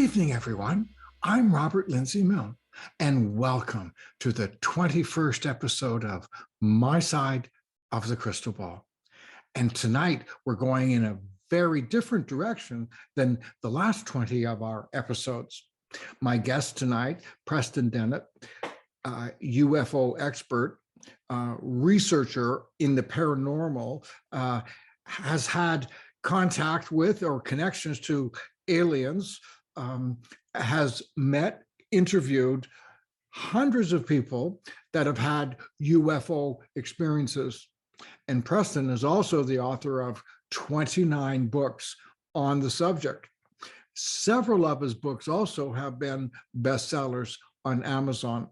evening, everyone. I'm Lindsy Milne, and welcome to the 21st episode of My Side of the Crystal Ball. And tonight, we're going in a very different direction than the last 20 of our episodes. My guest tonight, Preston Dennett, UFO expert, researcher in the paranormal, has had contact with or connections to aliens, has met, interviewed hundreds of people that have had UFO experiences. And Preston is also the author of 29 books on the subject. Several of his books also have been bestsellers on Amazon.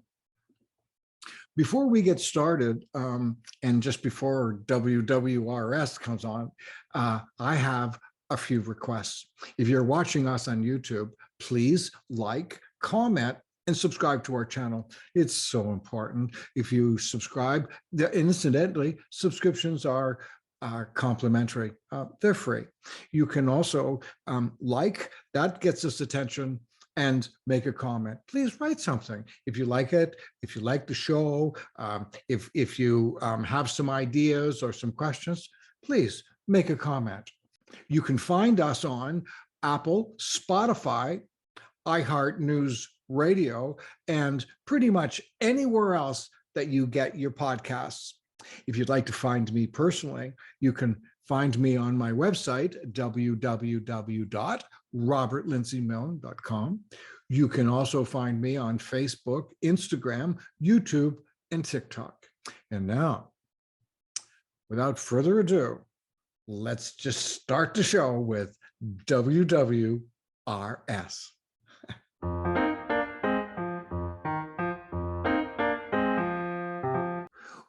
Before we get started, and just before WWRS comes on, I have a few requests. If you're watching us on YouTube, please like, comment, and subscribe to our channel. It's so important. If you subscribe, incidentally, subscriptions are complimentary. They're free. You can also like, that gets us attention, and make a comment. Please write something. If you like it, if you like the show, if you have some ideas or some questions, please make a comment. You can find us on Apple, Spotify, iHeart News Radio, and pretty much anywhere else that you get your podcasts. If you'd like to find me personally, you can find me on my website, www.robertlindsymilne.com. You can also find me on Facebook, Instagram, YouTube, and TikTok. And now, without further ado, let's just start the show with WWRS.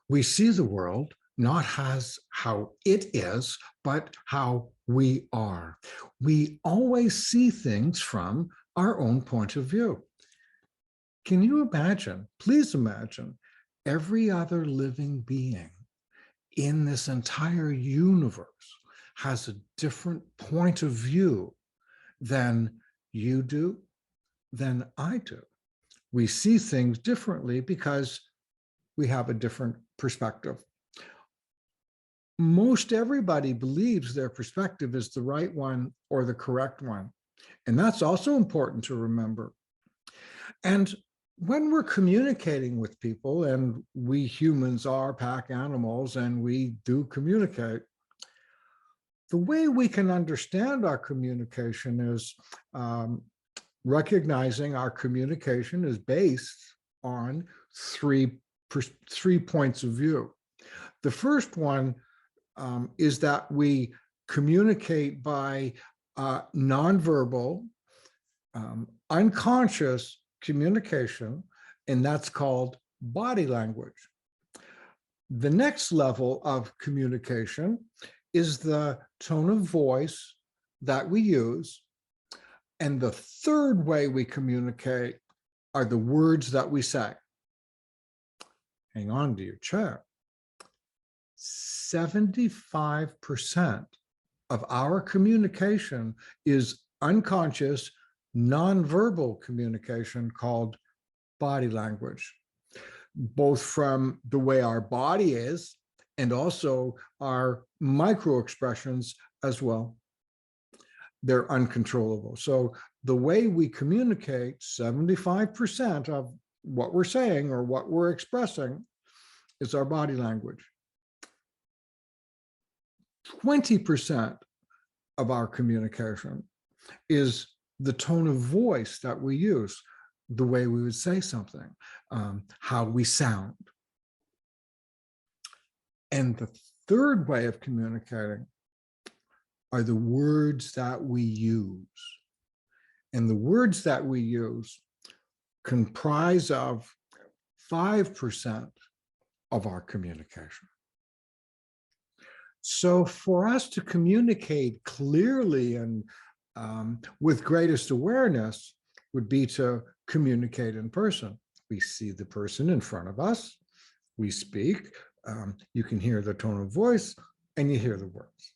We see the world not as how it is, but how we are. We always see things from our own point of view. Can you imagine, please imagine, every other living being in this entire universe has a different point of view than you do, than I do. We see things differently because we have a different perspective. Most everybody believes their perspective is the right one or the correct one. And that's also important to remember. And when we're communicating with people, and we humans are pack animals and we do communicate, the way we can understand our communication is recognizing our communication is based on three points of view. The first one is that we communicate by nonverbal, unconscious communication, and that's called body language. The next level of communication is the tone of voice that we use. And the third way we communicate are the words that we say. Hang on to your chair. 75% of our communication is unconscious, nonverbal communication called body language, both from the way our body is and also our micro expressions as well. They're uncontrollable. So the way we communicate, 75% of what we're saying or what we're expressing is our body language. 20% of our communication is the tone of voice that we use, the way we would say something, how we sound. And the third way of communicating are the words that we use. And the words that we use comprise of 5% of our communication. So for us to communicate clearly and with greatest awareness would be to communicate in person. We see the person in front of us, we speak, you can hear the tone of voice, and you hear the words.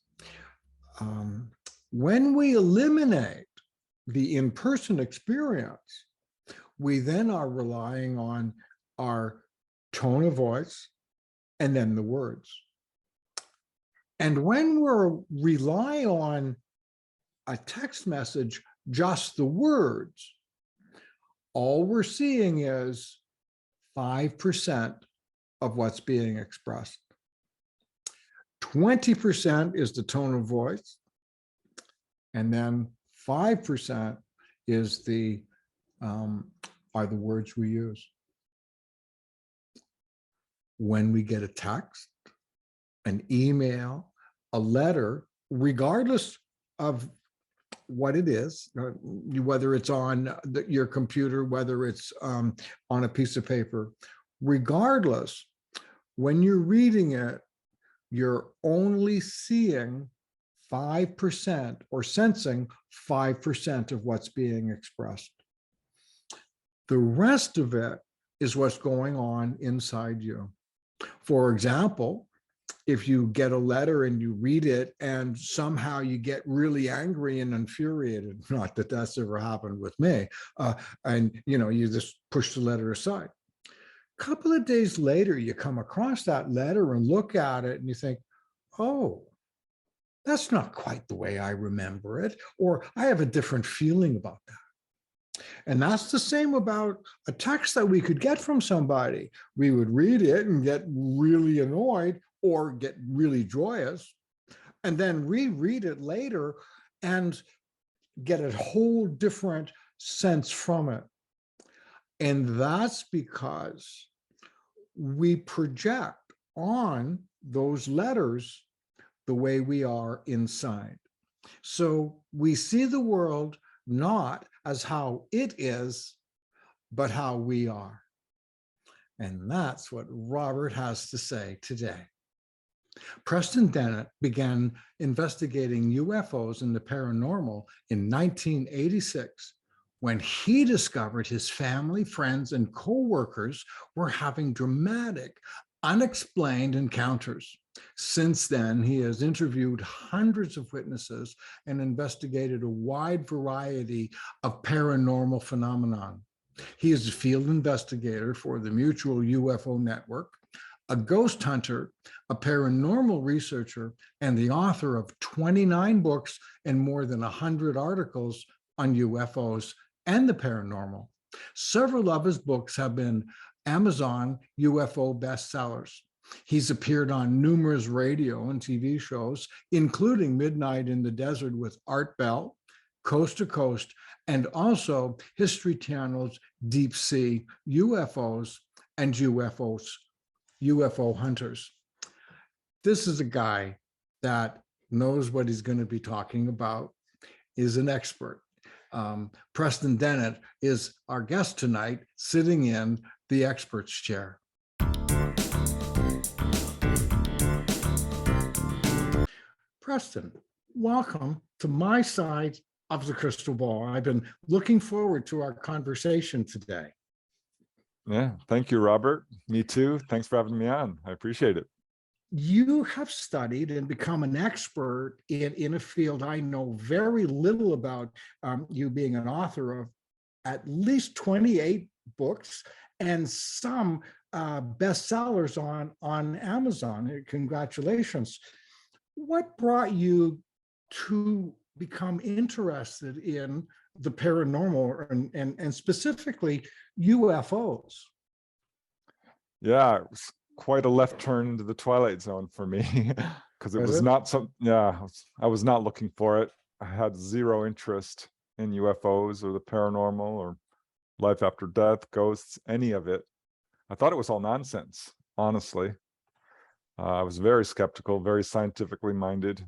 When we eliminate the in-person experience, we then are relying on our tone of voice and then the words. And when we're relying on a text message, just the words, all we're seeing is 5% of what's being expressed. 20% is the tone of voice, and then 5% is are the words we use. When we get a text, an email, a letter, regardless of what it is, whether it's on your computer, whether it's on a piece of paper, regardless, when you're reading it, you're only seeing 5% or sensing 5% of what's being expressed. The rest of it is what's going on inside you. For example, if you get a letter and you read it and somehow you get really angry and infuriated, not that that's ever happened with me, and you just push the letter aside. A couple of days later, you come across that letter and look at it and you think, oh, that's not quite the way I remember it, or I have a different feeling about that. And that's the same about a text that we could get from somebody. We would read it and get really annoyed or get really joyous, and then reread it later and get a whole different sense from it. And that's because we project on those letters the way we are inside. So we see the world not as how it is, but how we are. And that's what Robert has to say today. Preston Dennett began investigating UFOs and the paranormal in 1986 when he discovered his family, friends, and co-workers were having dramatic, unexplained encounters. Since then, he has interviewed hundreds of witnesses and investigated a wide variety of paranormal phenomenon. He is a field investigator for the Mutual UFO Network, a ghost hunter, a paranormal researcher, and the author of 29 books and more than 100 articles on UFOs and the paranormal. Several of his books have been Amazon UFO bestsellers. He's appeared on numerous radio and TV shows, including Midnight in the Desert with Art Bell, Coast to Coast, and also History Channel's Deep Sea UFOs and UFO Hunters. This is a guy that knows what he's going to be talking about, is an expert. Preston Dennett is our guest tonight, sitting in the expert's chair. Preston, welcome to my side of the crystal ball. I've been looking forward to our conversation today. Yeah, thank you, Robert. Me too. Thanks for having me on. I appreciate it. You have studied and become an expert in a field I know very little about, you being an author of at least 28 books and some bestsellers on Amazon. Congratulations. What brought you to become interested in the paranormal and specifically UFOs? Yeah, it was quite a left turn into the Twilight Zone for me because it was not some, I was not looking for it. I had zero interest in UFOs or the paranormal or life after death, ghosts, any of it. I thought it was all nonsense, honestly. I was very skeptical, very scientifically minded,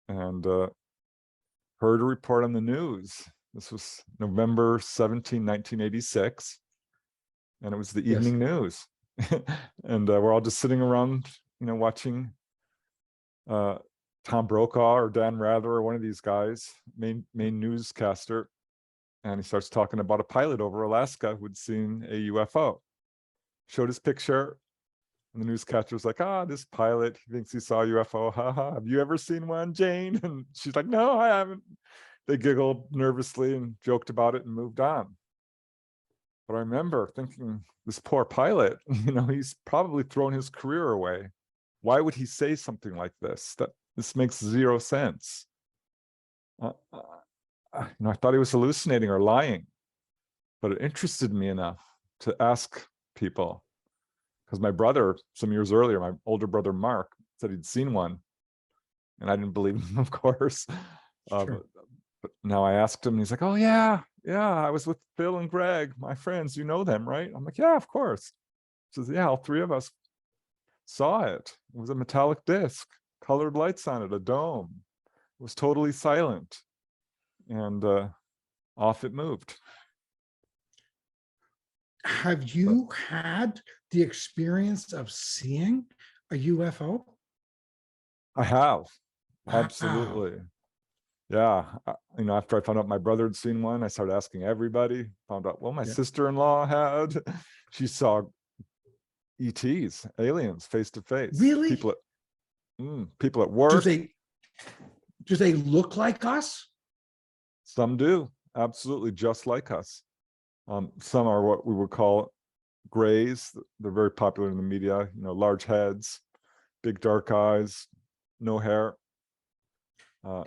and heard a report on the news. This was November 17, 1986, and it was the evening news. And we're all just sitting around, watching Tom Brokaw or Dan Rather or one of these guys, main newscaster, and he starts talking about a pilot over Alaska who'd seen a UFO. Showed his picture, and the newscaster was like, this pilot, he thinks he saw a UFO. Haha, have you ever seen one, Jane? And she's like, no, I haven't. they giggled nervously and joked about it and moved on. But I remember thinking, this poor pilot, he's probably thrown his career away. Why would he say something like this? This makes zero sense. I thought he was hallucinating or lying, but it interested me enough to ask people. Because my brother, some years earlier, my older brother Mark, said he'd seen one, and I didn't believe him, of course. Sure. But now I asked him, and he's like, "Oh yeah, I was with Phil and Greg, my friends. You know them, right?" I'm like, "Yeah, of course." He says, "Yeah, all three of us saw it. It was a metallic disc, colored lights on it, a dome. It was totally silent, and off it moved." Have you had the experience of seeing a UFO? I have, Wow. absolutely. Yeah, after I found out my brother had seen one, I started asking everybody. Found out, well, my Yeah. sister-in-law had. She saw ETs, aliens, face to face. Really? People at Do work. they look like us? Some do, absolutely, just like us. Some are what we would call grays. They're very popular in the media. Large heads, big dark eyes, no hair.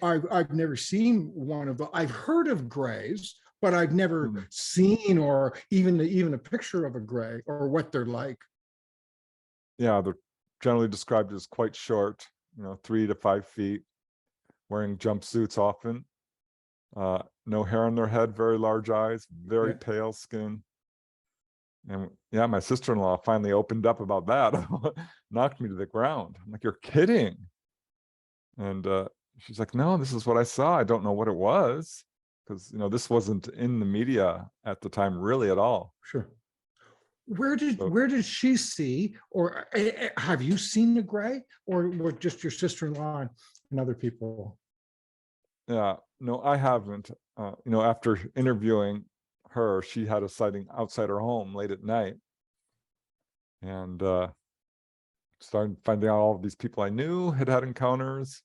I've never seen one of them. I've heard of grays, but I've never seen or even a picture of a gray or what they're like. Yeah, they're generally described as quite short, 3 to 5 feet, wearing jumpsuits often, no hair on their head, very large eyes, very Yeah. pale skin. And yeah, my sister-in-law finally opened up about that, knocked me to the ground. I'm like, "You're kidding." And she's like, "No, this is what I saw. I don't know what it was." Because, this wasn't in the media at the time really at all. Sure. So Where did she see, or have you seen the gray, or just your sister-in-law and other people? yeah, no, I haven't. After interviewing her, she had a sighting outside her home late at night, and started finding out all of these people I knew had had encounters.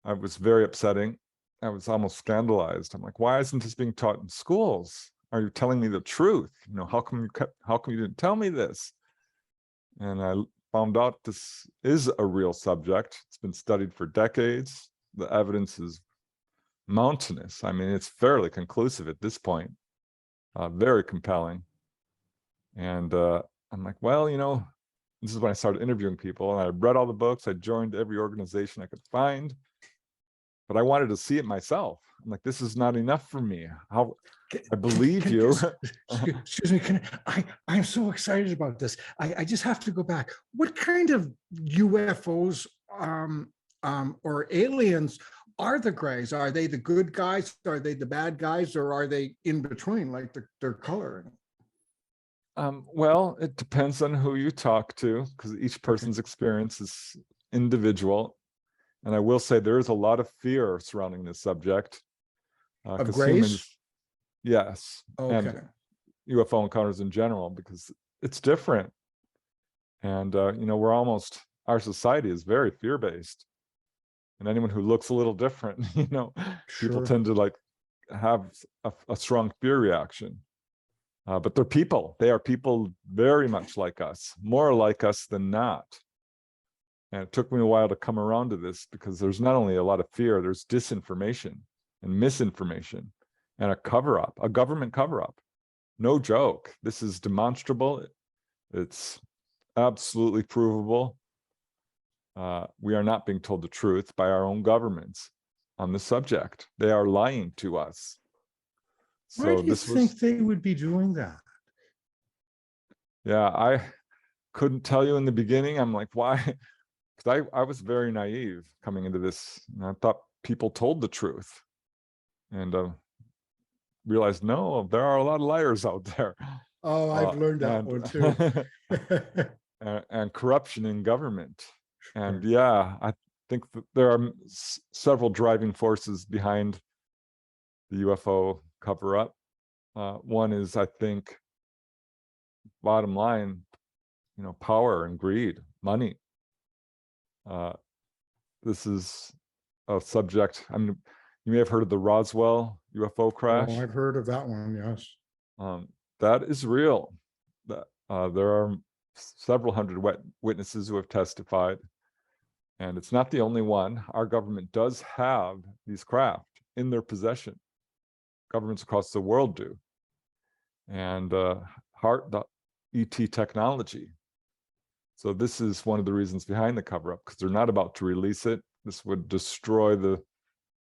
I was very upsetting. I was almost scandalized. I'm like, "Why isn't this being taught in schools? Are you telling me the truth? How come you didn't tell me this?" And I found out this is a real subject. It's been studied for decades. The evidence is mountainous. I mean, it's fairly conclusive at this point, very compelling. And I'm like, well, this is when I started interviewing people, and I read all the books. I joined every organization I could find, but I wanted to see it myself. I'm like, this is not enough for me. How I believe you. Excuse me. I'm so excited about this. I just have to go back. What kind of UFOs or aliens are the grays? Are they the good guys? Are they the bad guys? Or are they in between, like their color? Well, it depends on who you talk to, because each Okay. person's experience is individual. And I will say there is a lot of fear surrounding this subject, Of because grays? humans, yes, and Okay. UFO encounters in general, because it's different. And, our society is very fear-based. And anyone who looks a little different, people Sure. tend to like have a strong fear reaction. But they're people. They are people very much like us, more like us than not. And it took me a while to come around to this, because there's not only a lot of fear, there's disinformation and misinformation and a government cover-up. No joke. This is demonstrable. It's absolutely provable. We are not being told the truth by our own governments on the subject. They are lying to us. Why So do you this was, think they would be doing that? yeah, I couldn't tell you in the beginning. I'm like, why? Because I was very naive coming into this. And I thought people told the truth, and realized, no, there are a lot of liars out there. Oh, I've learned that And one too. and corruption in government. And Sure. yeah, I think that there are several driving forces behind the UFO cover-up. One is, I think, bottom line, power and greed, money. This is a subject. I mean, You may have heard of the Roswell UFO crash. Oh, I've heard of that one, yes. That is real. There are several hundred witnesses who have testified, and it's not the only one. Our government does have these craft in their possession. Governments across the world do. And the ET technology. So this is one of the reasons behind the cover-up, because they're not about to release it. This would destroy the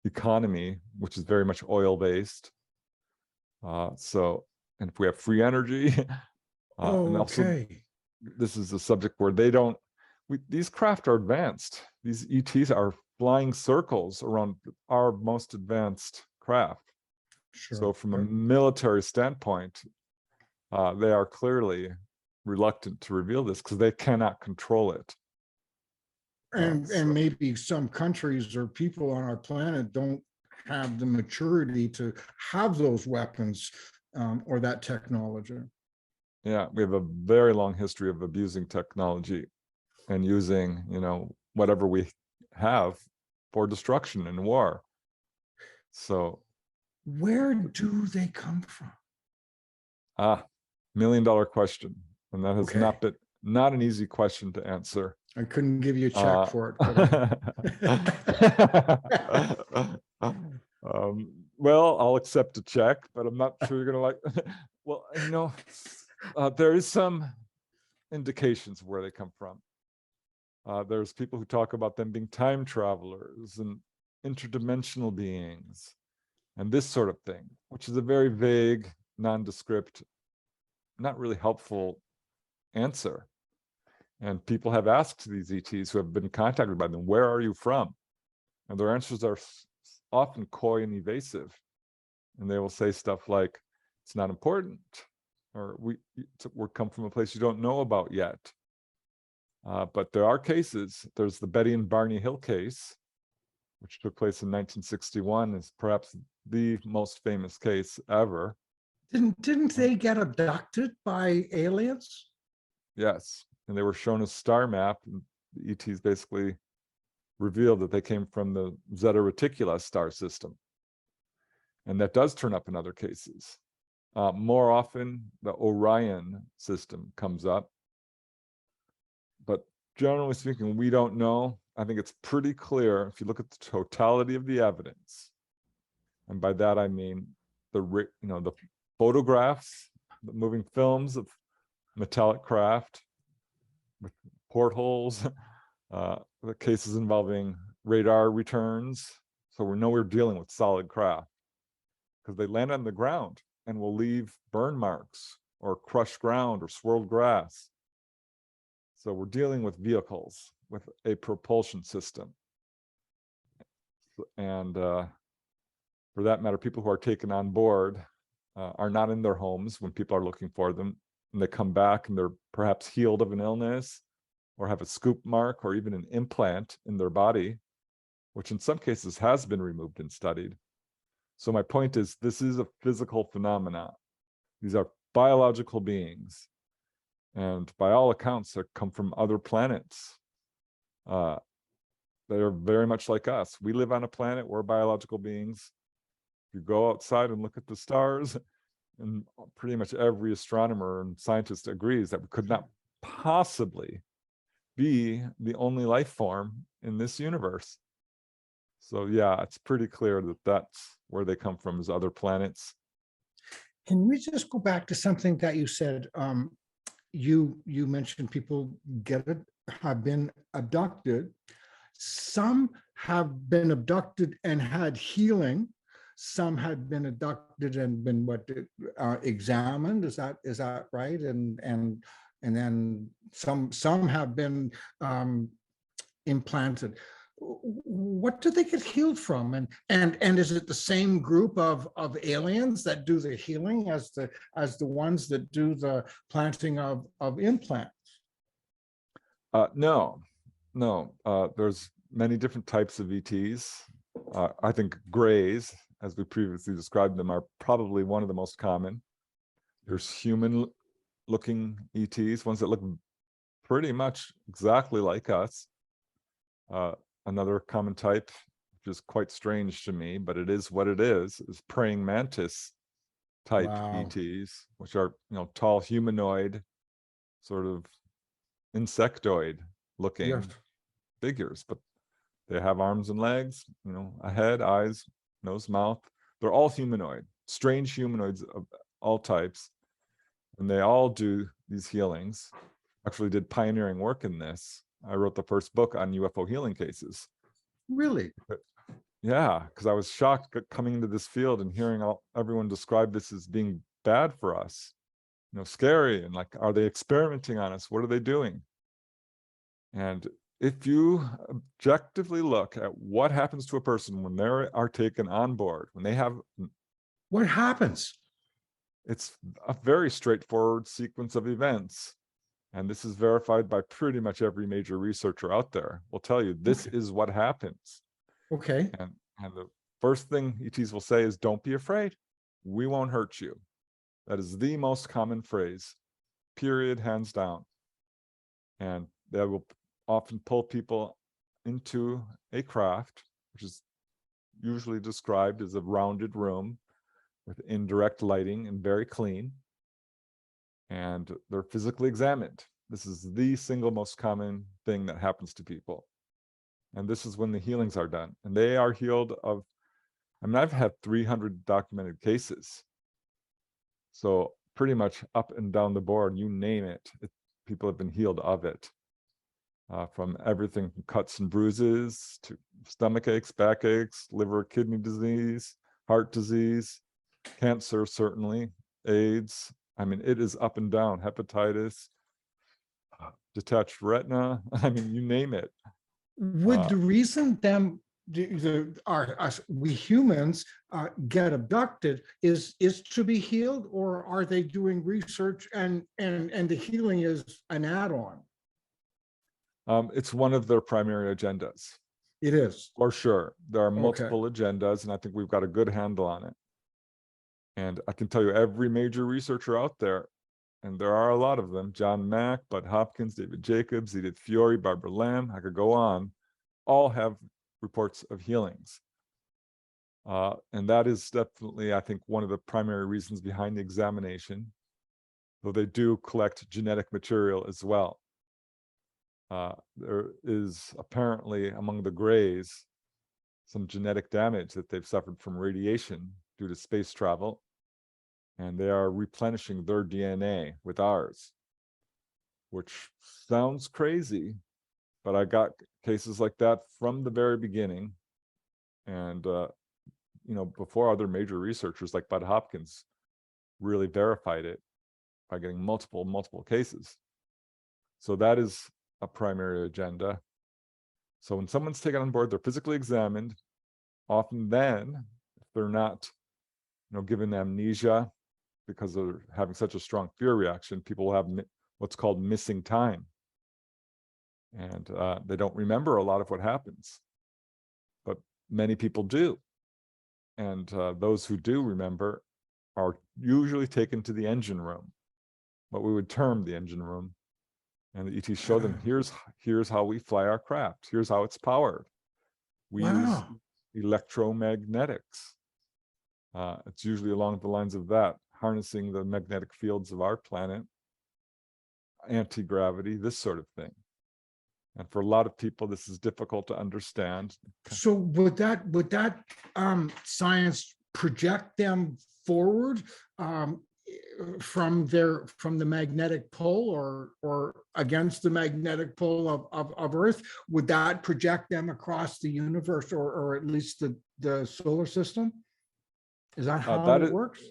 economy, which is very much oil-based. And if we have free energy, and also this is a subject where these craft are advanced. These ETs are flying circles around our most advanced craft. Sure. So from a military standpoint, they are clearly reluctant to reveal this because they cannot control it. And maybe some countries or people on our planet don't have the maturity to have those weapons or that technology. Yeah, we have a very long history of abusing technology and using, whatever we have for destruction and war. So where do they come from? $1 million question. And that has not an easy question to answer. I couldn't give you a check for it. Well, I'll accept a check, but I'm not sure you're gonna like. Well, there is some indications of where they come from. There's people who talk about them being time travelers and interdimensional beings and this sort of thing, which is a very vague, nondescript, not really helpful answer. And people have asked these ETs who have been contacted by them, where are you from? And their answers are often coy and evasive. And they will say stuff like, it's not important, or we come from a place you don't know about yet. But there are cases. There's the Betty and Barney Hill case, which took place in 1961, is perhaps the most famous case ever. Didn't they get abducted by aliens? Yes, and they were shown a star map, and the ETs basically revealed that they came from the Zeta Reticuli star system. And that does turn up in other cases. More often, the Orion system comes up. But generally speaking, we don't know. I think it's pretty clear if you look at the totality of the evidence. And by that, I mean the photographs, the moving films of metallic craft with portholes, the cases involving radar returns. So we know we're dealing with solid craft because they land on the ground and will leave burn marks or crushed ground or swirled grass. So we're dealing with vehicles with a propulsion system. And for that matter, people who are taken on board are not in their homes when people are looking for them. And they come back and they're perhaps healed of an illness or have a scoop mark or even an implant in their body, which in some cases has been removed and studied. So my point is, this is a physical phenomenon. These are biological beings. And by all accounts, they come from other planets. They are very much like us. We live on a planet, we're biological beings. You go outside and look at the stars, and pretty much every astronomer and scientist agrees that we could not possibly be the only life form in this universe. So yeah, it's pretty clear that that's where they come from, is other planets. Can we just go back to something that you said? You mentioned people have been abducted. Some have been abducted and had healing. Some had been abducted and been examined. Is that right? And then some have been implanted. What do they get healed from? And is it the same group of aliens that do the healing as the ones that do the planting of implants? No. There's many different types of ETs. I think grays, as we previously described them, are probably one of the most common. There's human-looking ETs, ones that look pretty much exactly like us. Another common type, which is quite strange to me, but it is what it is praying mantis type Wow. ETs, which are, tall humanoid, sort of insectoid looking Yes. figures, but they have arms and legs, a head, eyes, nose, mouth. They're all humanoid, strange humanoids of all types. And they all do these healings. Actually did pioneering work in this. I wrote the first book on UFO healing cases. Really? Yeah, because I was shocked coming into this field and hearing everyone describe this as being bad for us, scary, and like, are they experimenting on us? What are they doing? And if you objectively look at what happens to a person when they are taken on board, when they have, What happens? it's a very straightforward sequence of events. And this is verified by pretty much every major researcher out there will tell you this is what happens. Okay. And the first thing ETs will say is, don't be afraid. We won't hurt you. That is the most common phrase, period, hands down. And they will often pull people into a craft, which is usually described as a rounded room with indirect lighting and very clean. And they're physically examined. This is the single most common thing that happens to people. And this is when the healings are done. And they are healed of, I've had 300 documented cases. So pretty much up and down the board, you name it, people have been healed of it. From everything from cuts and bruises to stomach aches, backaches, liver, kidney disease, heart disease, cancer, certainly, AIDS. It is up and down, hepatitis, detached retina. You name it. Would the reason we humans get abducted is to be healed, or are they doing research and the healing is an add-on? It's one of their primary agendas. It is. For sure. There are multiple agendas, and I think we've got a good handle on it. And I can tell you every major researcher out there, and there are a lot of them, John Mack, Bud Hopkins, David Jacobs, Edith Fiore, Barbara Lamb, I could go on, all have reports of healings. And that is definitely, I think, one of the primary reasons behind the examination, though they do collect genetic material as well. There is apparently among the Greys some genetic damage that they've suffered from radiation due to space travel, and they are replenishing their DNA with ours, which sounds crazy, but I got cases like that from the very beginning. And, before other major researchers like Bud Hopkins really verified it by getting multiple cases. So that is a primary agenda. So when someone's taken on board, they're physically examined. Often then, if they're not, given amnesia because they're having such a strong fear reaction, people will have what's called missing time. And they don't remember a lot of what happens. But many people do. And those who do remember are usually taken to the engine room, what we would term the engine room. And the ETs show them, here's how we fly our craft. Here's how it's powered. We use electromagnetics. It's usually along the lines of that, harnessing the magnetic fields of our planet, anti-gravity, this sort of thing. And for a lot of people, this is difficult to understand. So would that science project them forward from the magnetic pole or against the magnetic pole of Earth? Would that project them across the universe or at least the solar system? Is that how it works?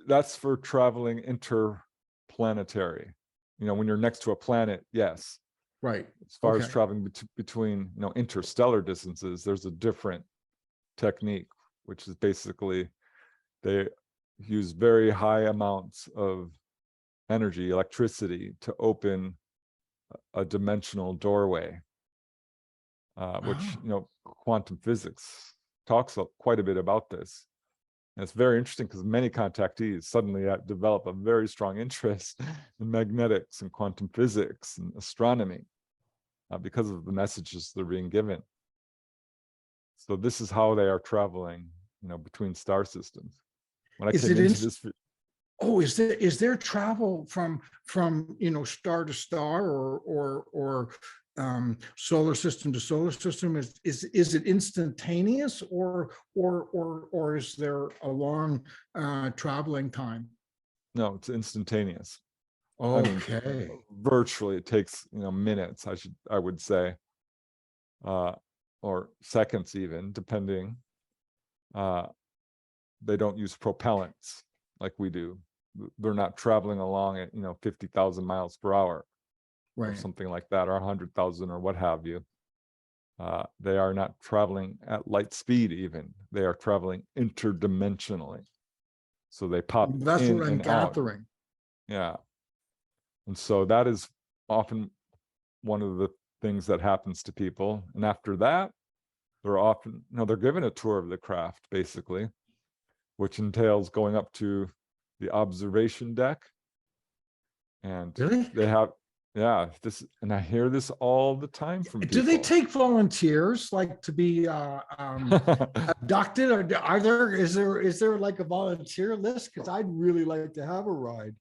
That's for traveling interplanetary. When you're next to a planet, yes. Right. As far as traveling between interstellar distances, there's a different technique, which is basically they use very high amounts of energy, electricity, to open a dimensional doorway, which quantum physics talks quite a bit about this. And it's very interesting because many contactees suddenly develop a very strong interest in magnetics and quantum physics and astronomy because of the messages they're being given. So this is how they are traveling, between star systems. When I Is came it into this, Oh, is there travel from star to star or solar system to solar system? Is it instantaneous or is there a long traveling time? no, it's instantaneous. I mean, Okay. virtually it takes, minutes, I would say, or seconds even, depending. They don't use propellants like we do. They're not traveling along at 50,000 miles per hour or Right. something like that, or 100,000 or what have you. They are not traveling at light speed even. They are traveling interdimensionally. So they pop That's in what I'm and out. gathering. Yeah. And so that is often one of the things that happens to people. And after that, they're often, they're given a tour of the craft, basically, which entails going up to the observation deck. And Really? they have, yeah, and I hear this all the time from Do they people. take volunteers like to be abducted, or is there like a volunteer list? Because I'd really like to have a ride.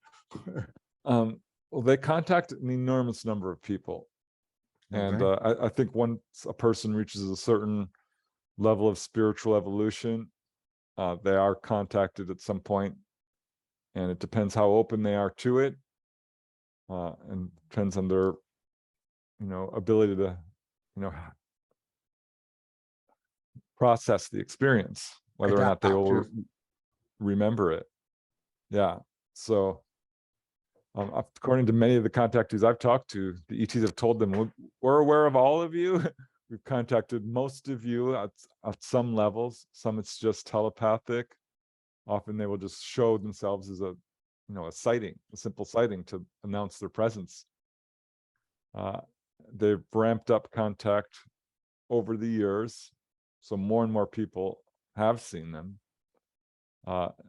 Well, they contact an enormous number of people. And Okay. I think once a person reaches a certain level of spiritual evolution, they are contacted at some point, and it depends how open they are to it, and depends on their, ability to, process the experience, whether or not they will remember it. Yeah. So, according to many of the contactees I've talked to, the ETs have told them, we're aware of all of you. We've contacted most of you at some levels. Some it's just telepathic. Often they will just show themselves as a sighting, a simple sighting to announce their presence. They've ramped up contact over the years, so more and more people have seen them.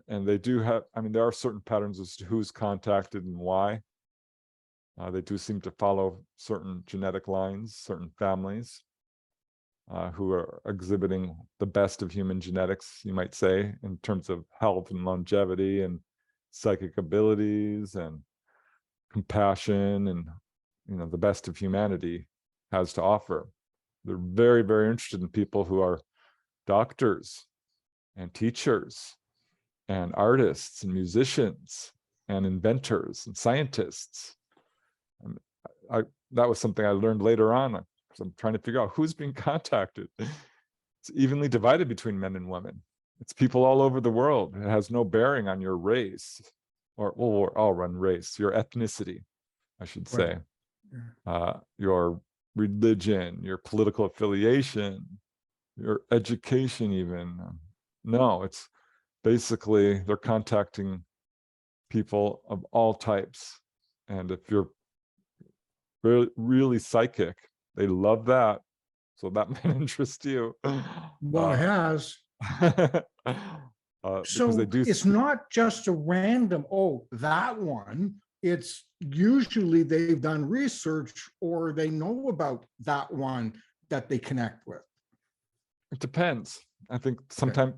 And they do have, there are certain patterns as to who's contacted and why. They do seem to follow certain genetic lines, certain families who are exhibiting the best of human genetics, you might say, in terms of health and longevity and psychic abilities and compassion and the best of humanity has to offer. They're very, very interested in people who are doctors and teachers and artists and musicians and inventors and scientists. And that was something I learned later on, because I'm trying to figure out who's being contacted. It's evenly divided between men and women. It's people all over the world. It has no bearing on your race, or I'll run race, your ethnicity, I should say, your religion, your political affiliation, your education even. No, it's basically they're contacting people of all types. And if you're really, really psychic, they love that. So that might interest you. Well, it has. Because they So do. it's not just a random, oh, that one. It's usually they've done research or they know about that one that they connect with. It depends. I think sometimes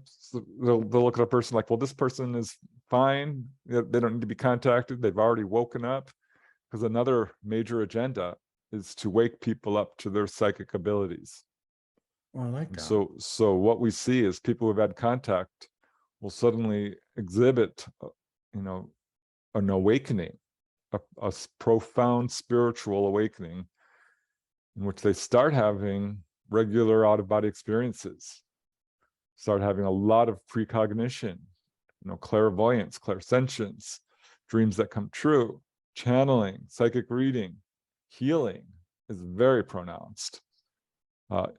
they'll look at a person like, well, this person is fine. They don't need to be contacted. They've already woken up. Because another major agenda is to wake people up to their psychic abilities. Well, I like that. So what we see is people who've had contact will suddenly exhibit, an awakening, a profound spiritual awakening, in which they start having regular out-of-body experiences, start having a lot of precognition, clairvoyance, clairsentience, dreams that come true, channeling, psychic reading, healing is very pronounced,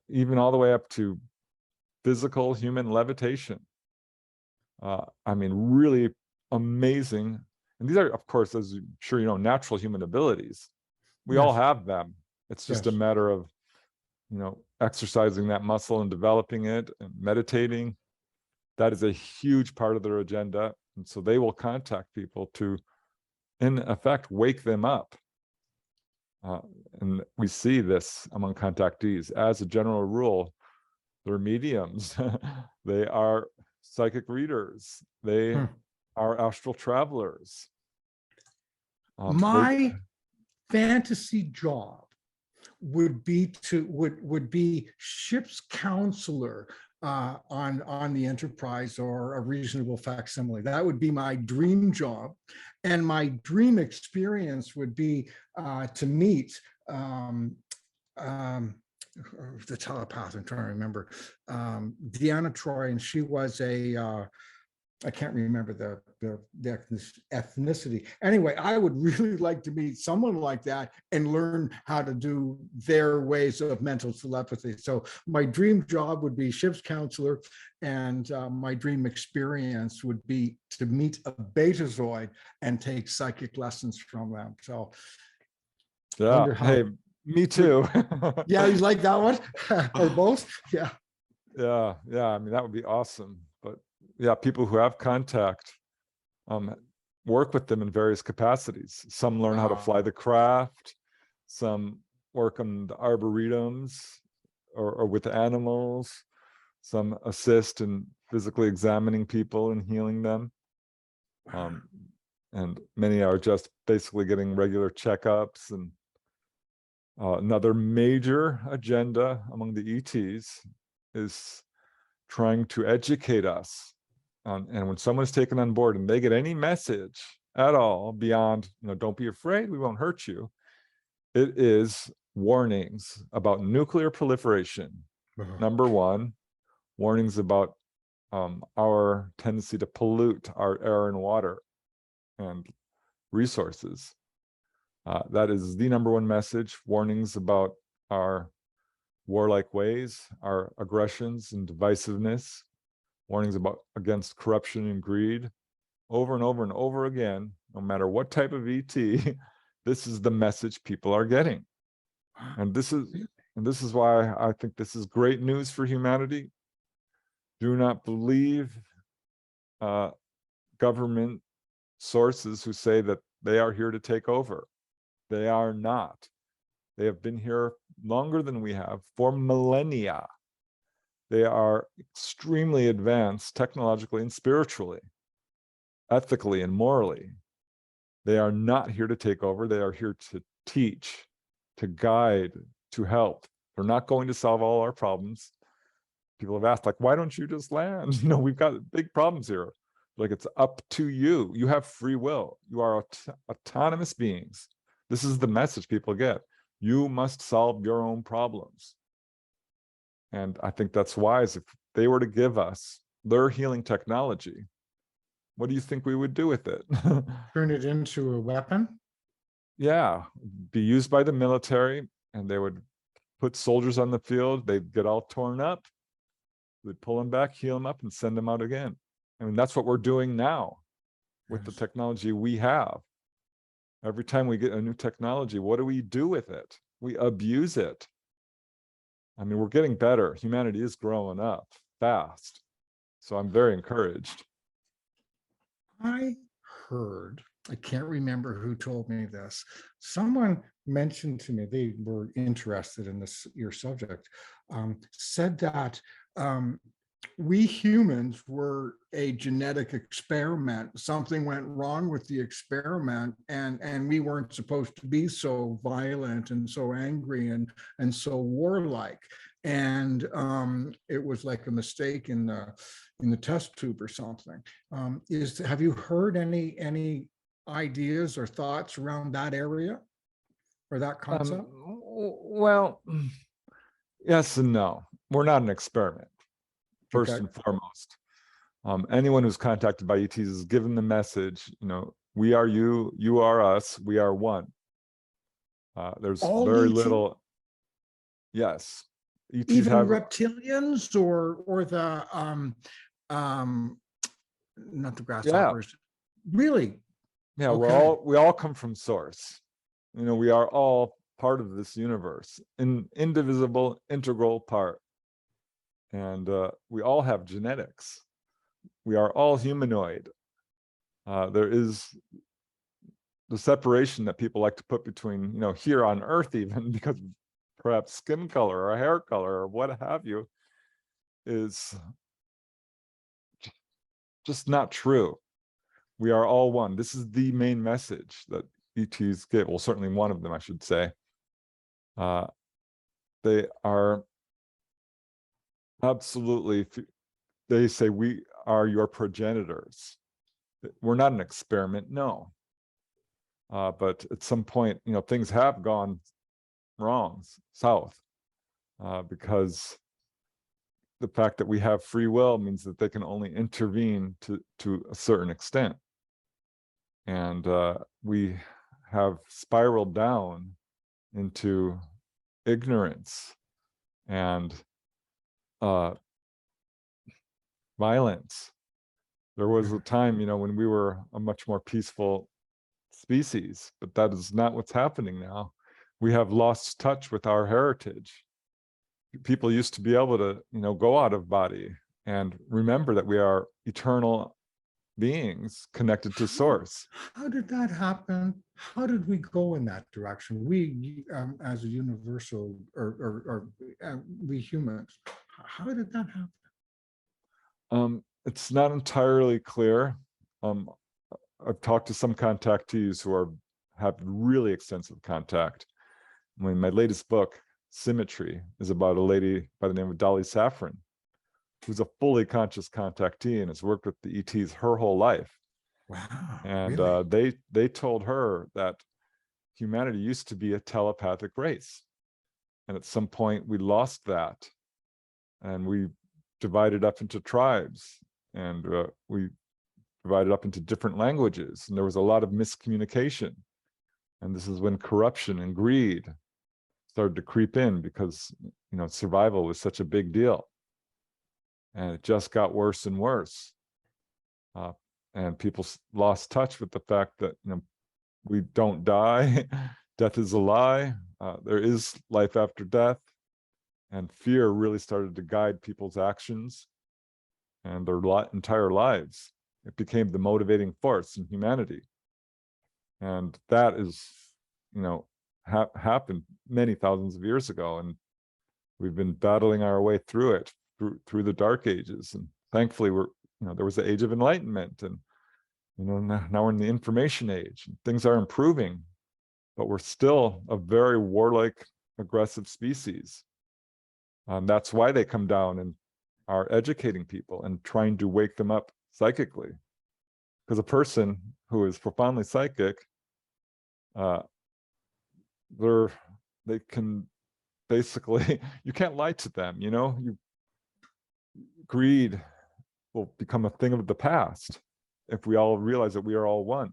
even all the way up to physical human levitation. Really amazing. And these are, of course, as I'm sure you know, natural human abilities. We all have them. It's just a matter of, exercising that muscle and developing it and meditating. That is a huge part of their agenda. And so they will contact people to, in effect, wake them up. And we see this among contactees. As a general rule, They're mediums. They are psychic readers. They are astral travelers. My fantasy job would be ship's counselor on the Enterprise, or a reasonable facsimile. That would be my dream job, and my dream experience would be to meet the telepath. I'm trying to remember, Deanna Troy, and she was a I can't remember the ethnicity. Anyway, I would really like to meet someone like that and learn how to do their ways of mental telepathy. So my dream job would be ship's counselor, and my dream experience would be to meet a Betazoid and take psychic lessons from them. So yeah, hey, me too. Yeah, you like that one? Or both? Yeah. Yeah, I mean, that would be awesome. But yeah, people who have contact, work with them in various capacities. Some learn how to fly the craft, some work on the arboretums or with animals, some assist in physically examining people and healing them. And many are just basically getting regular checkups. And another major agenda among the ETs is trying to educate us. And when someone's taken on board and they get any message at all beyond, don't be afraid, we won't hurt you, it is warnings about nuclear proliferation. Number one, warnings about our tendency to pollute our air and water and resources. That is the number one message. Warnings about our warlike ways, our aggressions and divisiveness. Warnings against corruption and greed. Over and over and over again, no matter what type of ET, this is the message people are getting. And this is why I think this is great news for humanity. Do not believe government sources who say that they are here to take over. They are not. They have been here longer than we have, for millennia. They are extremely advanced technologically and spiritually, ethically and morally. They are not here to take over. They are here to teach, to guide, to help. They're not going to solve all our problems. People have asked, why don't you just land? We've got big problems here. It's up to you. You have free will. You are autonomous beings. This is the message people get. You must solve your own problems. And I think that's wise. If they were to give us their healing technology, what do you think we would do with it? Turn it into a weapon? Yeah, be used by the military, and they would put soldiers on the field. They'd get all torn up. We'd pull them back, heal them up, and send them out again. I mean, that's what we're doing now with the technology we have. Every time we get a new technology, what do we do with it? We abuse it. I mean, we're getting better. Humanity is growing up fast. So I'm very encouraged. I heard, I can't remember who told me this. Someone mentioned to me, they were interested in your subject, said that we humans were a genetic experiment. Something went wrong with the experiment, and we weren't supposed to be so violent and so angry and so warlike. And it was like a mistake in the test tube or something. Have you heard any ideas or thoughts around that area or that concept? Well, yes and no. We're not an experiment. First and foremost, anyone who's contacted by ETs is given the message, we are you, you are us, we are one. There's all very ET? Little. Yes. ETs even reptilians or the not the grasshoppers. Yeah. Really? Yeah, okay. we all come from source. We are all part of this universe, an indivisible, integral part. And we all have genetics. We are all humanoid. There is the separation that people like to put between, here on Earth even, because perhaps skin color or hair color or what have you. is just not true. We are all one. This is the main message that ETs give. Well, certainly one of them, I should say. They are absolutely, they say we are your progenitors. We're not an experiment, no. But at some point, things have gone wrong, south, because the fact that we have free will means that they can only intervene to a certain extent. And we have spiraled down into ignorance and violence. There was a time, when we were a much more peaceful species, but that is not what's happening now. We have lost touch with our heritage. People used to be able to, go out of body and remember that we are eternal beings connected to source. How did that happen? How did we go in that direction? We, as a universal, or we humans, how did that happen? It's not entirely clear. I've talked to some contactees who have really extensive contact. My latest book, Symmetry, is about a lady by the name of Dolly Safran, who's a fully conscious contactee and has worked with the ETs her whole life. Wow. And really? they told her that humanity used to be a telepathic race. And at some point we lost that. And we divided up into tribes, and we divided up into different languages. And there was a lot of miscommunication. And this is when corruption and greed started to creep in, because survival was such a big deal. And it just got worse and worse. And people lost touch with the fact that we don't die. Death is a lie. There is life after death. And fear really started to guide people's actions and their entire lives. It became the motivating force in humanity. And that is, happened many thousands of years ago. And we've been battling our way through it, through the dark ages. And thankfully there was the age of enlightenment, and now we're in the information age, and things are improving, but we're still a very warlike, aggressive species. And that's why they come down and are educating people and trying to wake them up psychically. Because a person who is profoundly psychic, they can basically, you can't lie to them, greed will become a thing of the past if we all realize that we are all one.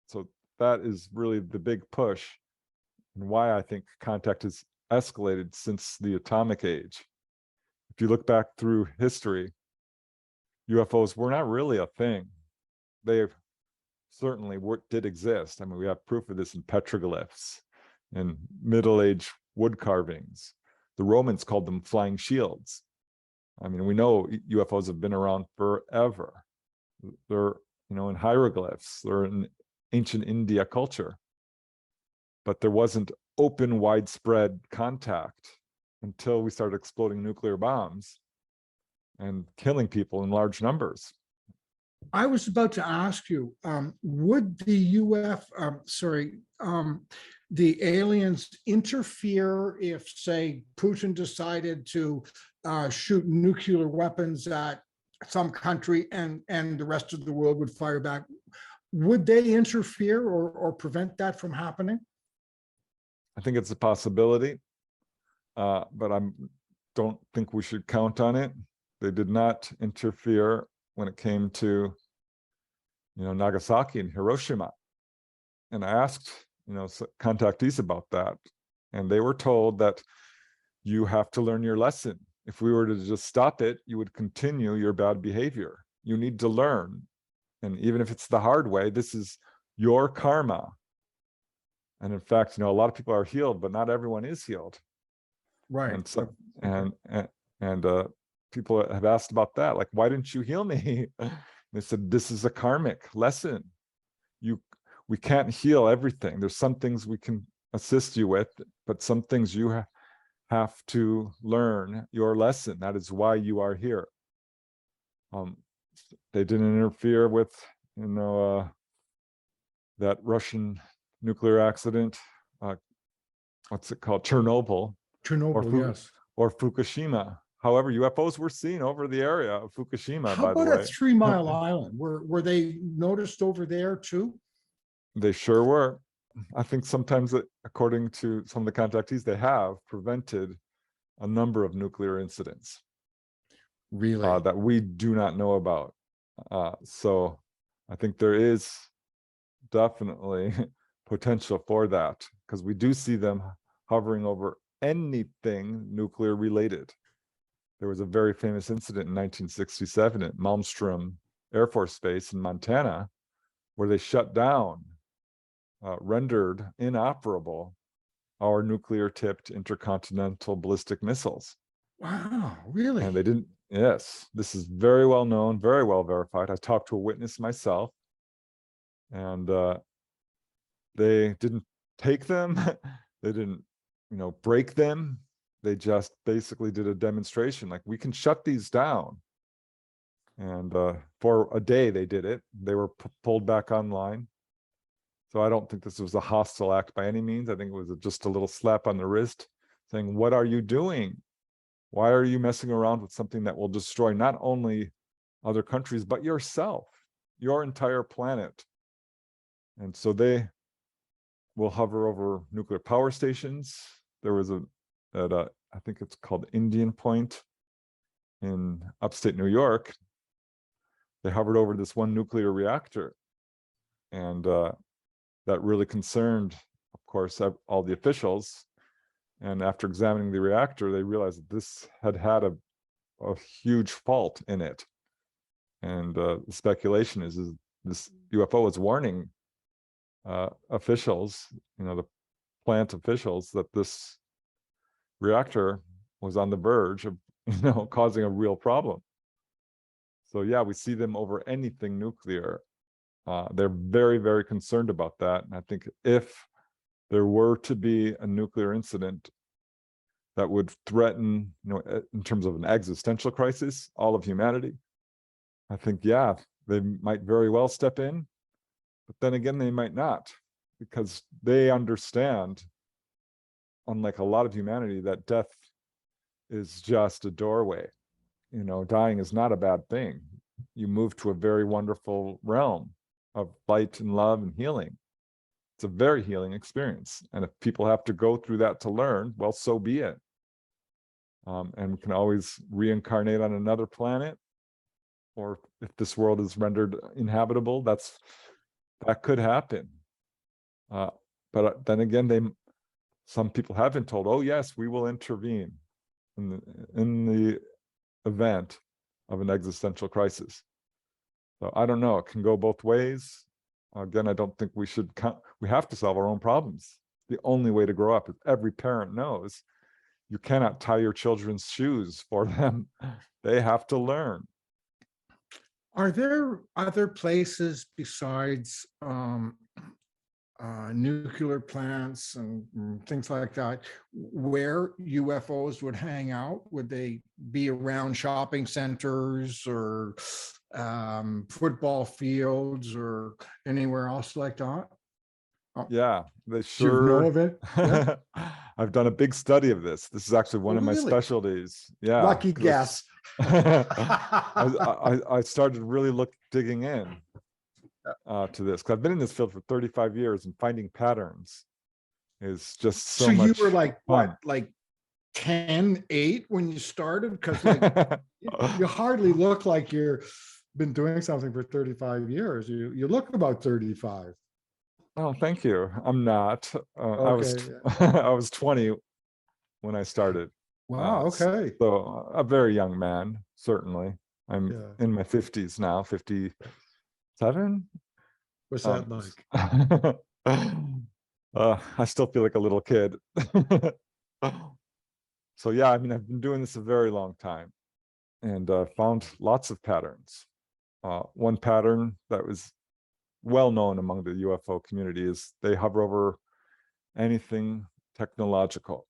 So that is really the big push, and why I think contact has escalated since the atomic age. If you look back through history, UFOs were not really a thing. They certainly did exist. I mean, we have proof of this in petroglyphs and Middle Age wood carvings. The Romans called them flying shields. I mean, we know UFOs have been around forever. They're, in hieroglyphs. They're in ancient India culture. But there wasn't open, widespread contact until we started exploding nuclear bombs and killing people in large numbers. I was about to ask you, would the the aliens interfere if, say, Putin decided to shoot nuclear weapons at some country and the rest of the world would fire back? Would they interfere or prevent that from happening? I think it's a possibility, but I don't think we should count on it. They did not interfere when it came to, Nagasaki and Hiroshima. And I asked, contactees about that, and they were told that you have to learn your lesson. If we were to just stop it, you would continue your bad behavior. You need to learn. And even if it's the hard way, this is your karma. And in fact, a lot of people are healed, but not everyone is healed. Right. And so, and people have asked about that, like, why didn't you heal me? They said, this is a karmic lesson. We can't heal everything. There's some things we can assist you with, but some things you have to learn your lesson. That is why you are here. They didn't interfere with, that Russian nuclear accident. What's it called? Chernobyl Chernobyl, yes. or Fukushima. However, UFOs were seen over the area of Fukushima, How by the about a way. 3 Mile Island? Were they noticed over there too? They sure were. I think sometimes, according to some of the contactees, they have prevented a number of nuclear incidents. Really? That we do not know about. So I think there is definitely potential for that, because we do see them hovering over anything nuclear related. There was a very famous incident in 1967 at Malmstrom Air Force Base in Montana, where they shut down, rendered inoperable our nuclear-tipped intercontinental ballistic missiles. Wow, really? And they didn't, yes, this is very well known, very well verified. I talked to a witness myself, and they didn't take them, they didn't, break them. They just basically did a demonstration, like, we can shut these down. And for a day they did it. They were pulled back online. So I don't think this was a hostile act by any means. I think it was just a little slap on the wrist saying, what are you doing? Why are you messing around with something that will destroy not only other countries, but yourself, your entire planet? And so they will hover over nuclear power stations. There was I think it's called Indian Point in upstate New York. They hovered over this one nuclear reactor, and that really concerned, of course, all the officials. And after examining the reactor, they realized that this had a huge fault in it. And the speculation is this UFO was warning officials, the plant officials, that this reactor was on the verge of, causing a real problem. So yeah, we see them over anything nuclear. They're very, very concerned about that. And I think if there were to be a nuclear incident that would threaten, in terms of an existential crisis, all of humanity, I think, yeah, they might very well step in, but then again, they might not, because they understand, unlike a lot of humanity, that death is just a doorway. Dying is not a bad thing. You move to a very wonderful realm of light and love and healing. It's a very healing experience. And if people have to go through that to learn, well, so be it. And we can always reincarnate on another planet, or if this world is rendered inhabitable, that could happen. But then again, some people have been told, oh yes, we will intervene in the event of an existential crisis. So I don't know, it can go both ways. Again, I don't think we have to solve our own problems. The only way to grow up, as every parent knows, you cannot tie your children's shoes for them. They have to learn. Are there other places besides nuclear plants and things like that where UFOs would hang out? Would they be around shopping centers or football fields or anywhere else like that? Oh, yeah, they you know sure. of it? Yeah. I've done a big study of this. This is actually one of my Really? specialties. Yeah. Lucky guess. I started really digging in to this, because I've been in this field for 35 years, and finding patterns is just so much. So you were like fun. what, like 10, 8 when you started? Because like you hardly look like you've been doing something for 35 years. You look about 35. Oh, thank you. I'm not. Okay. I was 20 when I started. Wow. Okay. So a very young man, certainly. I'm in my 50s now, 57. What's that like? I still feel like a little kid. So yeah, I mean, I've been doing this a very long time, and found lots of patterns. One pattern that was well known among the UFO community is they hover over anything technological.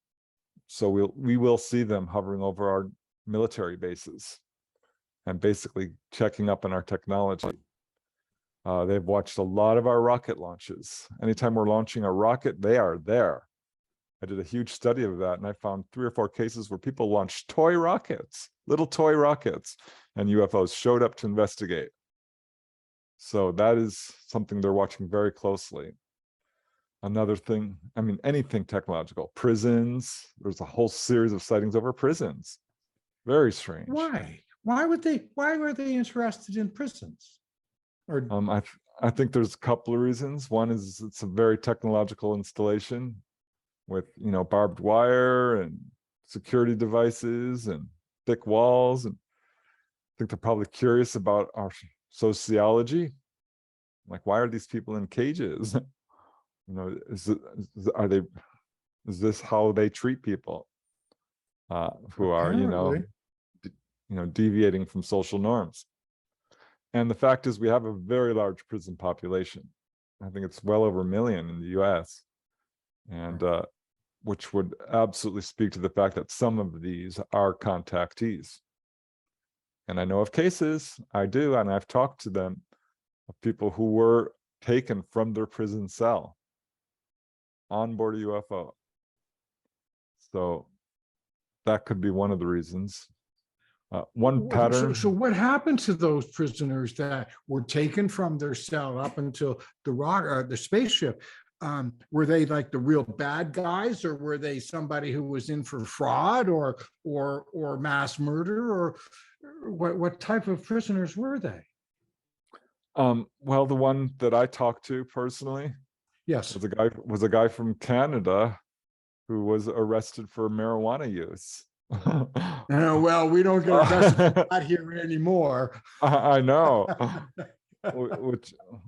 So we will see them hovering over our military bases and basically checking up on our technology. They've watched a lot of our rocket launches. Anytime we're launching a rocket, they are there. I did a huge study of that, and I found 3 or 4 cases where people launched toy rockets, little toy rockets, and UFOs showed up to investigate. So that is something they're watching very closely. Another thing, I mean, anything technological, prisons, there's a whole series of sightings over prisons. Very strange. Why? Why were they interested in prisons? Or I think there's a couple of reasons. One is it's a very technological installation with, you know, barbed wire and security devices and thick walls. And I think they're probably curious about our sociology. Like, why are these people in cages? You know, is this how they treat people who are, you know, deviating from social norms? And the fact is, we have a very large prison population. I think it's well over 1 million in the US, and which would absolutely speak to the fact that some of these are contactees. And I know of cases, I do, and I've talked to them, of people who were taken from their prison cell on board a UFO. So that could be one of the reasons. One pattern. So what happened to those prisoners that were taken from their cell up until the spaceship? Were they like the real bad guys, or were they somebody who was in for fraud or mass murder, or what type of prisoners were they? Well, the one that I talked to personally, yes, was a guy from Canada who was arrested for marijuana use. Well, we don't get arrested for that here anymore. I know,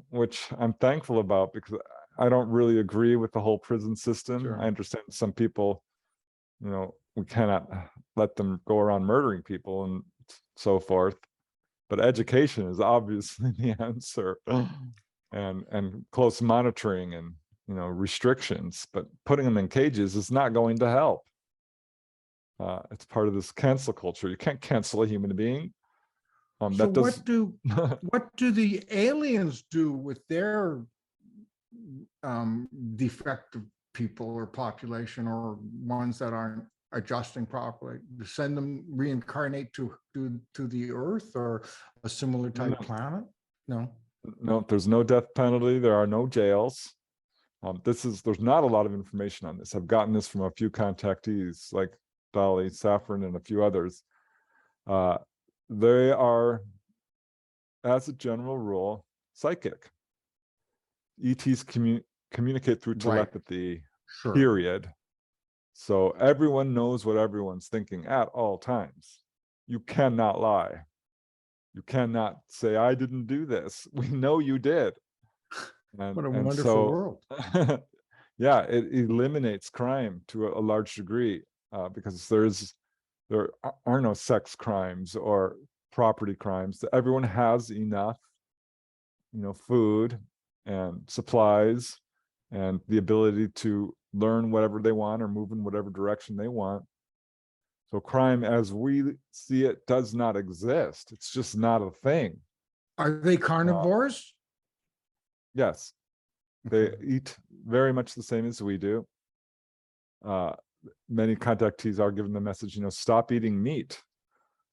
which I'm thankful about, because I don't really agree with the whole prison system. Sure. I understand some people, you know, we cannot let them go around murdering people and so forth, but education is obviously the answer, and close monitoring and, you know, restrictions. But putting them in cages is not going to help. It's part of this cancel culture. You can't cancel a human being. So what do the aliens do with their defective people or population, or ones that aren't adjusting properly? Send them reincarnate to the Earth or a similar type planet? No, there's no death penalty. There are no jails. There's not a lot of information on this. I've gotten this from a few contactees, like Dolly, Saffron, and a few others. They are, as a general rule, psychic. ETs communicate through telepathy, right. Sure. Period. So everyone knows what everyone's thinking at all times. You cannot lie. You cannot say, I didn't do this. We know you did. And, what a wonderful world. Yeah, it eliminates crime to a large degree, because there are no sex crimes or property crimes. Everyone has enough, you know, food and supplies and the ability to learn whatever they want or move in whatever direction they want. So crime as we see it does not exist. It's just not a thing. Are they carnivores? Yes. They eat very much the same as we do. Many contactees are given the message, you know, stop eating meat.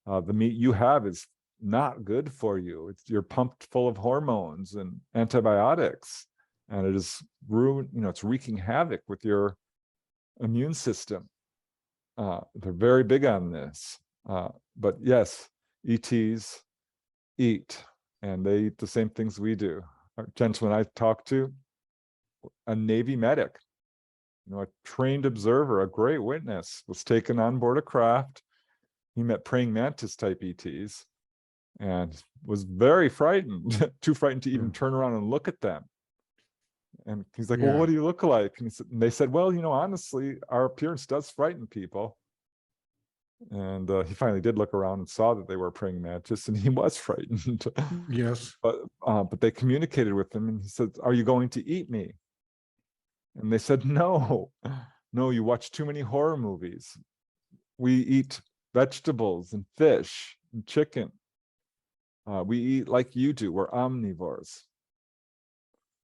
The meat you have is not good for you. You're pumped full of hormones and antibiotics, and it is it's wreaking havoc with your immune system. They're very big on this. But yes, ETs eat, and they eat the same things we do. A gentleman I talked to, a Navy medic, you know, a trained observer, a great witness, was taken on board a craft. He met praying mantis type ETs and was very frightened, too frightened to even turn around and look at them. And he's like, well, what do you look like? And they said, well, you know, honestly, our appearance does frighten people. And he finally did look around and saw that they were praying mantis, and he was frightened. Yes. But they communicated with him, and he said, are you going to eat me? And they said, no. No, you watch too many horror movies. We eat vegetables and fish and chicken. We eat like you do. We're omnivores.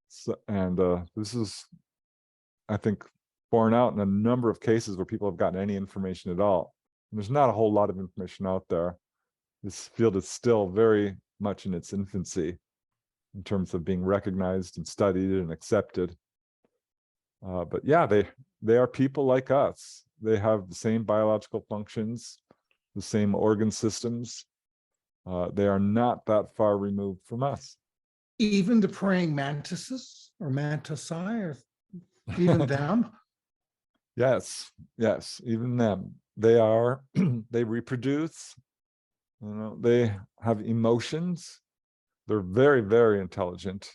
So, and this is, I think, borne out in a number of cases where people have gotten any information at all. And there's not a whole lot of information out there. This field is still very much in its infancy in terms of being recognized and studied and accepted. But yeah, they are people like us. They have the same biological functions, the same organ systems. They are not that far removed from us. Even the praying mantises or mantisae, or even them? Yes, yes, even them. They are, they reproduce, they have emotions. They're very, very intelligent.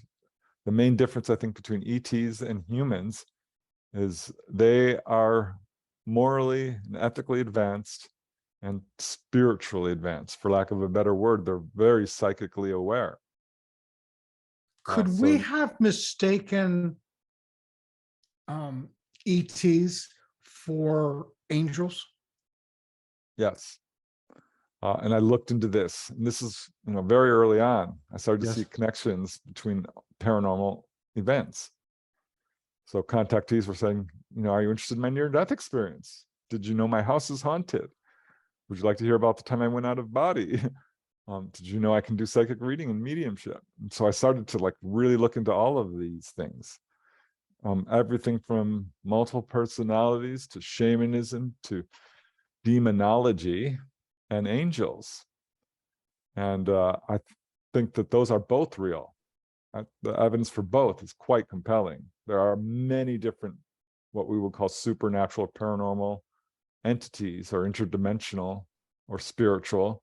The main difference, I think, between ETs and humans is they are morally and ethically advanced and spiritually advanced. For lack of a better word, they're very psychically aware. Could we have mistaken ETs for angels? Yes. And I looked into this, and this is, very early on. I started to see connections between paranormal events. So contactees were saying, are you interested in my near-death experience? Did you know my house is haunted? Would you like to hear about the time I went out of body? Did you know I can do psychic reading and mediumship? And so I started to really look into all of these things. Everything from multiple personalities to shamanism to demonology and angels. And I think that those are both real. The evidence for both is quite compelling. There are many different, what we would call supernatural paranormal entities, or interdimensional or spiritual.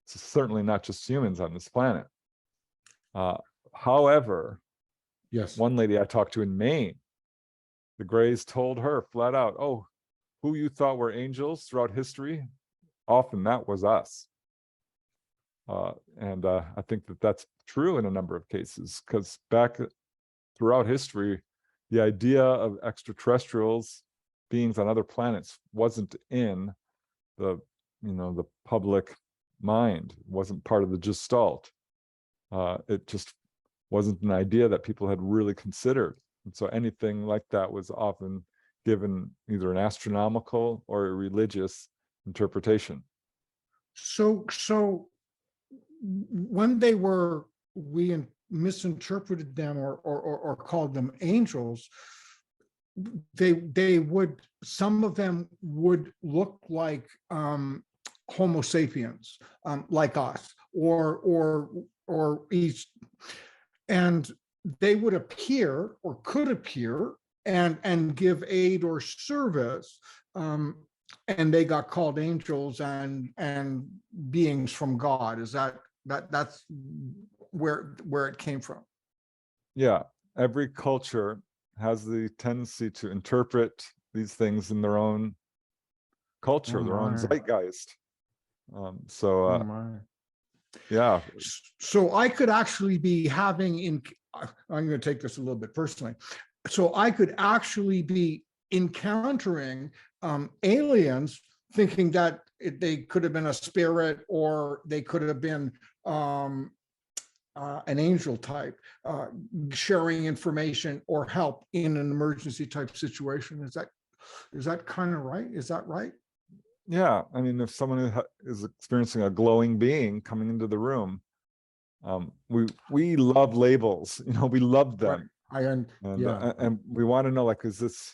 It's certainly not just humans on this planet. However, one lady I talked to in Maine, the Greys told her flat out, oh, who you thought were angels throughout history, often that was us. And I think that that's true in a number of cases, because back throughout history, the idea of extraterrestrials, beings on other planets, wasn't in the public mind. It wasn't part of the gestalt. It just wasn't an idea that people had really considered. And so anything like that was often given either an astronomical or a religious interpretation. So when we misinterpreted them or called them angels, some of them would look like Homo sapiens, like us, or each, and they would appear or could appear and give aid or service, and they got called angels and beings from God. Is that's where it came from? Yeah, every culture has the tendency to interpret these things in their own culture, their own zeitgeist. Yeah. So I could actually be I'm going to take this a little bit personally. So I could actually be encountering aliens, thinking that they could have been a spirit, or they could have been an angel type, sharing information or help in an emergency type situation. Is that kind of right? Is that right? Yeah, I mean, if someone is experiencing a glowing being coming into the room, we love labels. We love them. Right. And we want to know,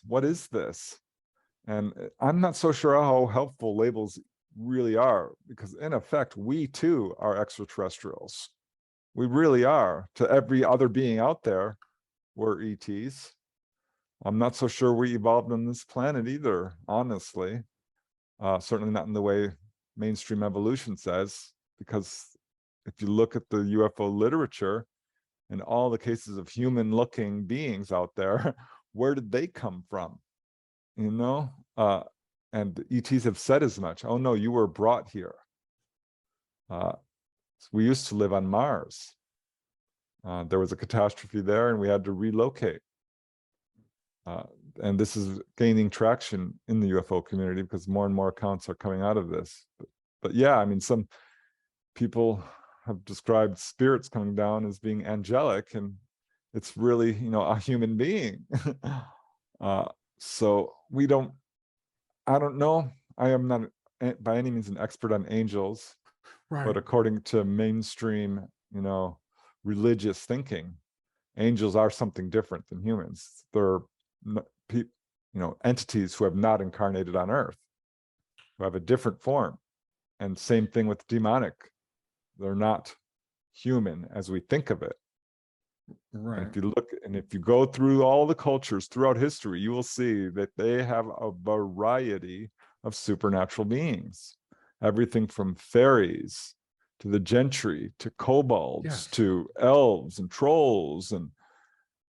what is this? And I'm not so sure how helpful labels really are, because in effect, we too are extraterrestrials. We really are. To every other being out there, we're ETs. I'm not so sure we evolved on this planet either, honestly. Certainly not in the way mainstream evolution says, because if you look at the UFO literature and all the cases of human-looking beings out there, where did they come from? And the ETs have said as much. Oh no, you were brought here. We used to live on Mars. There was a catastrophe there and we had to relocate. And this is gaining traction in the UFO community because more and more accounts are coming out of this. But yeah, I mean, some people have described spirits coming down as being angelic, and it's really, a human being. So I don't know. I am not by any means an expert on angels, Right. but according to mainstream, religious thinking, angels are something different than humans. They're, entities who have not incarnated on Earth, who have a different form. And same thing with demonic. They're not human as we think of it. Right. And if you go through all the cultures throughout history, you will see that they have a variety of supernatural beings. Everything from fairies to the gentry to kobolds, yes, to elves and trolls and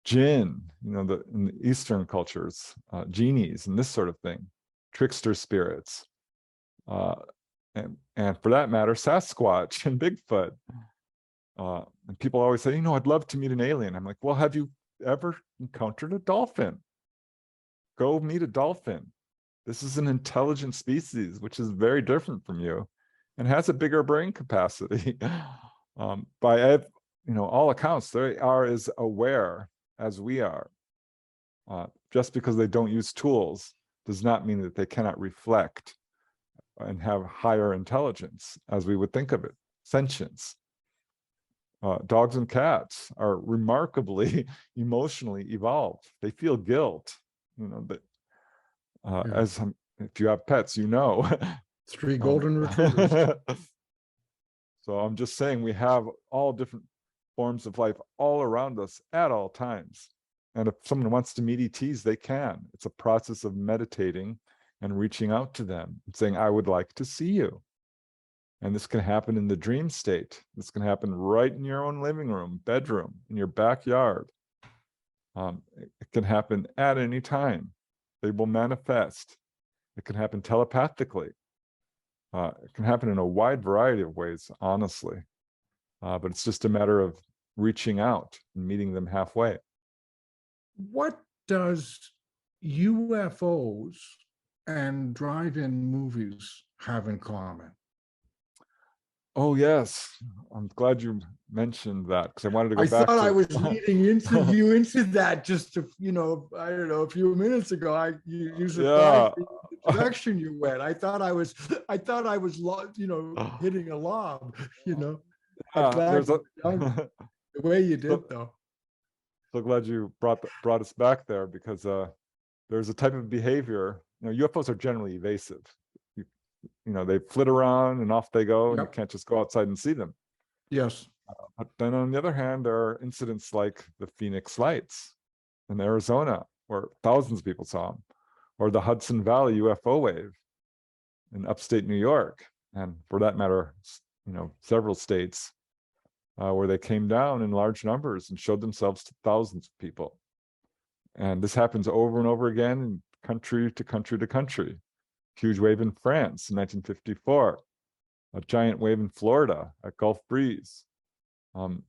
jinn, in the Eastern cultures, genies and this sort of thing, trickster spirits, and for that matter, Sasquatch and Bigfoot. And people always say, I'd love to meet an alien. I'm like, well, have you ever encountered a dolphin? Go meet a dolphin. This is an intelligent species, which is very different from you and has a bigger brain capacity. By all accounts, they are as aware as we are. Just because they don't use tools does not mean that they cannot reflect and have higher intelligence as we would think of it, sentience. Dogs and cats are remarkably emotionally evolved. They feel guilt, as if you have pets, 3 golden retrievers. So I'm just saying we have all different forms of life all around us at all times. And if someone wants to meet ETs, they can. It's a process of meditating and reaching out to them and saying, I would like to see you. And this can happen in the dream state. This can happen right in your own living room, bedroom, in your backyard. It can happen at any time. They will manifest. It can happen telepathically. It can happen in a wide variety of ways, honestly. But it's just a matter of reaching out and meeting them halfway. What does UFOs and drive-in movies have in common? Oh, yes. I'm glad you mentioned that because I wanted to go back. I thought I was leading into that just to, I don't know, a few minutes ago. You surprised me with the direction you went. I thought I was, hitting a lob, I'm glad the way you did, though. So glad you brought us back there because there's a type of behavior. UFOs are generally evasive. They flit around and off they go, and you can't just go outside and see them. Yes. But then on the other hand, there are incidents like the Phoenix Lights in Arizona, where thousands of people saw them, or the Hudson Valley UFO wave in upstate New York, and for that matter, several states where they came down in large numbers and showed themselves to thousands of people. And this happens over and over again in country to country to country. Huge wave in France in 1954, a giant wave in Florida at Gulf Breeze. And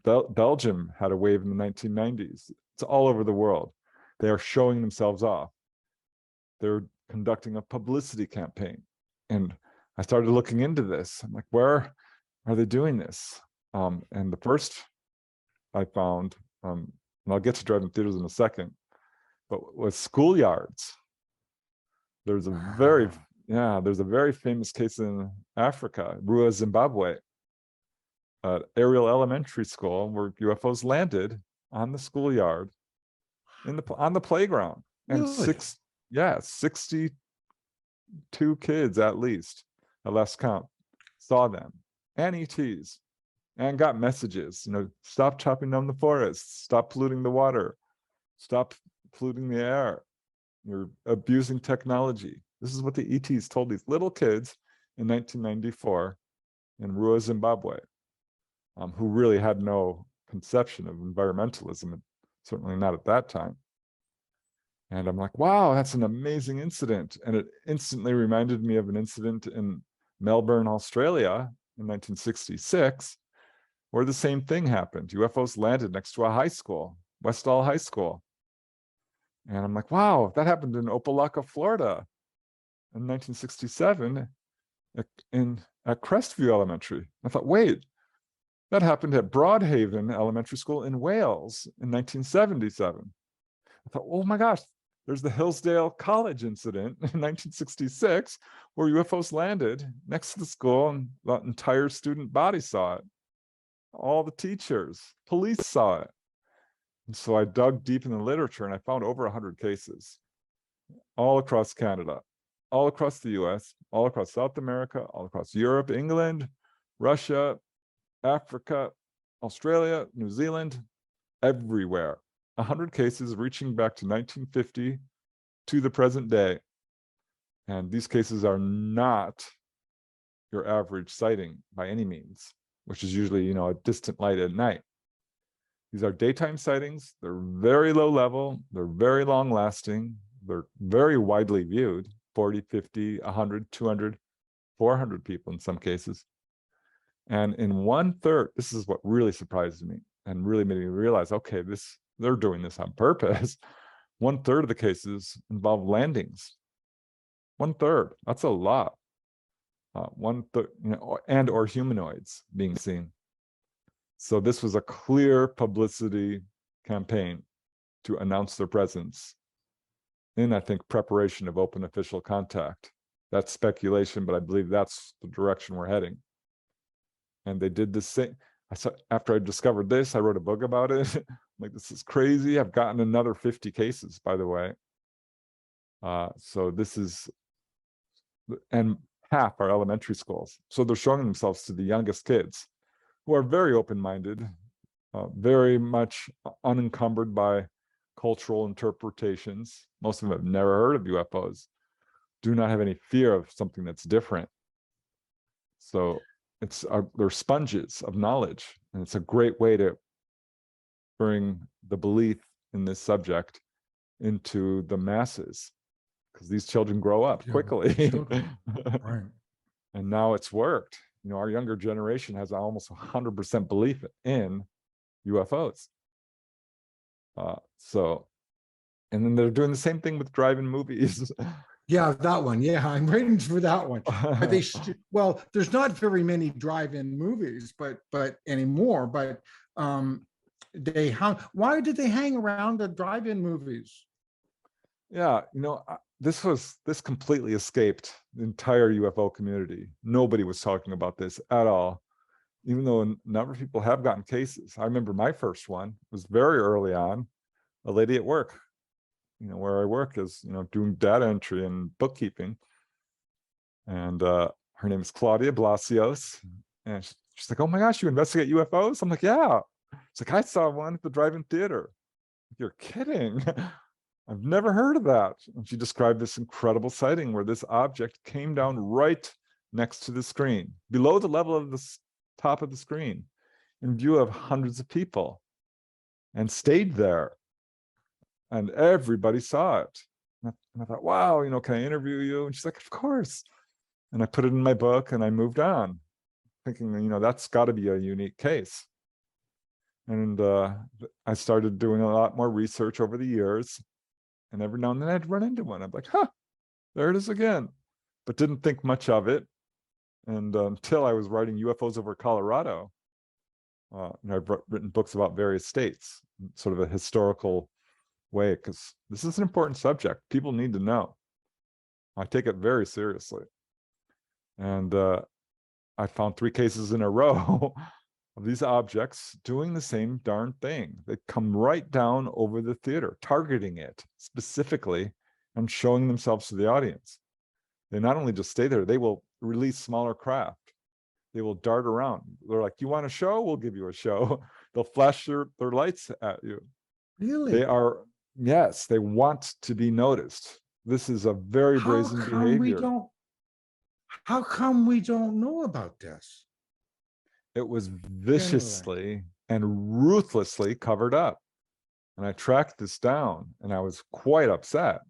Belgium had a wave in the 1990s. It's all over the world. They are showing themselves off. They're conducting a publicity campaign. And I started looking into this. I'm like, where are they doing this? And the first I found, and I'll get to drive-in theaters in a second, but was schoolyards. There's a very famous case in Africa, Rua, Zimbabwe, Ariel Elementary School, where UFOs landed on the schoolyard, on the playground, and really? 62 kids at least, at last count, saw them and ETs, and got messages. Stop chopping down the forests, stop polluting the water, stop polluting the air. You're abusing technology. This is what the ETs told these little kids in 1994 in Rua, Zimbabwe, who really had no conception of environmentalism, and certainly not at that time. And I'm like, wow, that's an amazing incident. And it instantly reminded me of an incident in Melbourne, Australia in 1966, where the same thing happened. UFOs landed next to a high school, Westall High School. And I'm like, wow, that happened in Opelika, Florida in 1967 at Crestview Elementary. I thought, wait, that happened at Broadhaven Elementary School in Wales in 1977. I thought, oh my gosh, there's the Hillsdale College incident in 1966 where UFOs landed next to the school and the entire student body saw it. All the teachers, police saw it. And so I dug deep in the literature and I found over 100 cases all across Canada, all across the US, all across South America, all across Europe, England, Russia, Africa, Australia, New Zealand, everywhere. 100 cases reaching back to 1950 to the present day. And these cases are not your average sighting by any means, which is usually, a distant light at night. These are daytime sightings. They're very low level. They're very long lasting. They're very widely viewed, 40, 50, 100, 200, 400 people in some cases. And in 1/3, this is what really surprised me and really made me realize, okay, they're doing this on purpose. 1/3 of the cases involve landings. 1/3, that's a lot. 1/3, and or humanoids being seen. So this was a clear publicity campaign to announce their presence in, I think, preparation of open official contact. That's speculation, but I believe that's the direction we're heading. And they did the same. After I discovered this, I wrote a book about it. I'm like, this is crazy. I've gotten another 50 cases, by the way. So this is, and half are elementary schools. So they're showing themselves to the youngest kids who are very open-minded, very much unencumbered by cultural interpretations. Most of them have never heard of UFOs, do not have any fear of something that's different. So they're sponges of knowledge, and it's a great way to bring the belief in this subject into the masses, because these children grow up quickly. Right. And now it's worked. Our younger generation has almost 100% belief in UFOs. And then they're doing the same thing with drive-in movies. Yeah, that one. Yeah, I'm waiting for that one. But well, there's not very many drive-in movies, but anymore. But why did they hang around the drive-in movies? Yeah, this completely escaped the entire UFO community. Nobody was talking about this at all, even though a number of people have gotten cases. I remember my first one was very early on. A lady at work, where I work, is doing data entry and bookkeeping, and her name is Claudia Blasios, and she's like, "Oh my gosh, you investigate UFOs?" I'm like, "Yeah." It's like, "I saw one at the drive-in theater." You're kidding. I've never heard of that. And she described this incredible sighting where this object came down right next to the screen, below the level of the top of the screen, in view of hundreds of people, and stayed there. And everybody saw it. And I thought, wow, can I interview you? And she's like, of course. And I put it in my book and I moved on, thinking, that's got to be a unique case. And I started doing a lot more research over the years. And every now and then I'd run into one. I'm like, there it is again. But didn't think much of it. And until I was writing UFOs over Colorado, I've written books about various states, sort of a historical way, because this is an important subject. People need to know. I take it very seriously. And I found 3 cases in a row of these objects doing the same darn thing. They come right down over the theater, targeting it specifically and showing themselves to the audience. They not only just stay there, they will release smaller craft. They will dart around. They're like, you want a show? We'll give you a show. They'll flash their lights at you. Really? Yes, they want to be noticed. This is a very brazen behavior. How come we don't know about this? It was viciously and ruthlessly covered up. And I tracked this down and I was quite upset.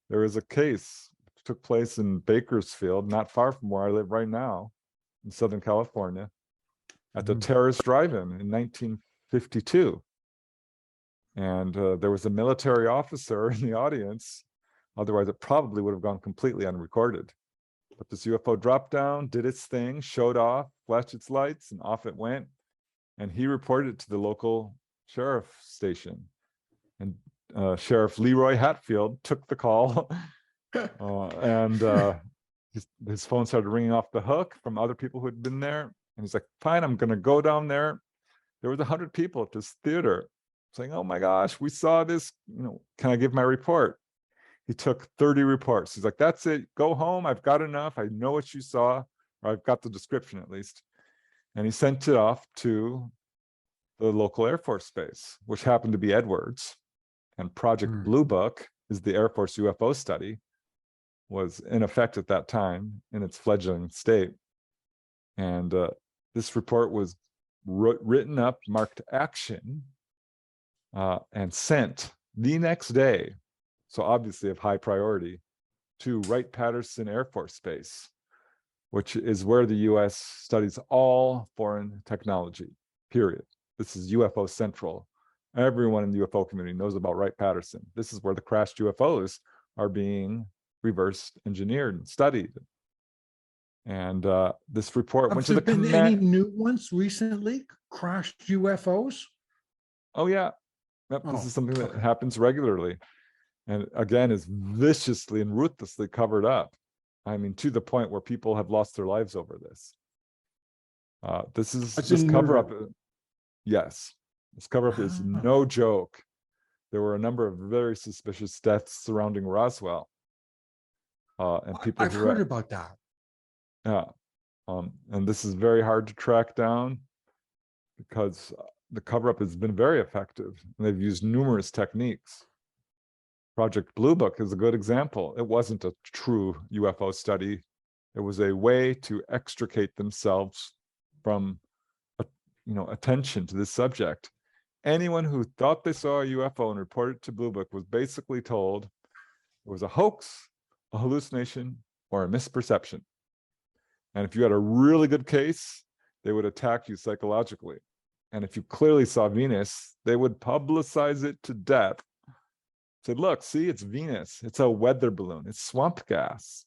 There was a case that took place in Bakersfield, not far from where I live right now, in Southern California, at the Terrace Drive-In in 1952. And there was a military officer in the audience. Otherwise, it probably would have gone completely unrecorded. But this UFO dropped down, did its thing, showed off, flashed its lights, and off it went. And he reported it to the local sheriff station. And Sheriff Leroy Hatfield took the call. And his phone started ringing off the hook from other people who had been there. And he's like, fine, I'm going to go down there. There was 100 people at this theater saying, oh my gosh, we saw this. Can I give my report? He took 30 reports. He's like, that's it. Go home. I've got enough. I know what you saw, or I've got the description at least. And he sent it off to the local Air Force base, which happened to be Edwards. And Project Blue Book is the Air Force UFO study, was in effect at that time in its fledgling state. And this report was written up, marked action, and sent the next day, so obviously of high priority, to Wright-Patterson Air Force Base, which is where the US studies all foreign technology, period. This is UFO Central. Everyone in the UFO community knows about Wright-Patterson. This is where the crashed UFOs are being reverse engineered and studied. And this report went to the command. Have there been any new ones recently? Crashed UFOs? Oh yeah, yep. This is something that happens regularly, and again is viciously and ruthlessly covered up. I mean, to the point where people have lost their lives over this. This cover up. Yes, this cover up is no joke. There were a number of very suspicious deaths surrounding Roswell, and people. I've heard about that. Yeah, and this is very hard to track down because the cover-up has been very effective, and they've used numerous techniques. Project Blue Book is a good example. It wasn't a true UFO study. It was a way to extricate themselves from, attention to this subject. Anyone who thought they saw a UFO and reported it to Blue Book was basically told it was a hoax, a hallucination, or a misperception. And if you had a really good case, they would attack you psychologically. And if you clearly saw Venus, they would publicize it to death. Say, look, see, it's Venus. It's a weather balloon. It's swamp gas.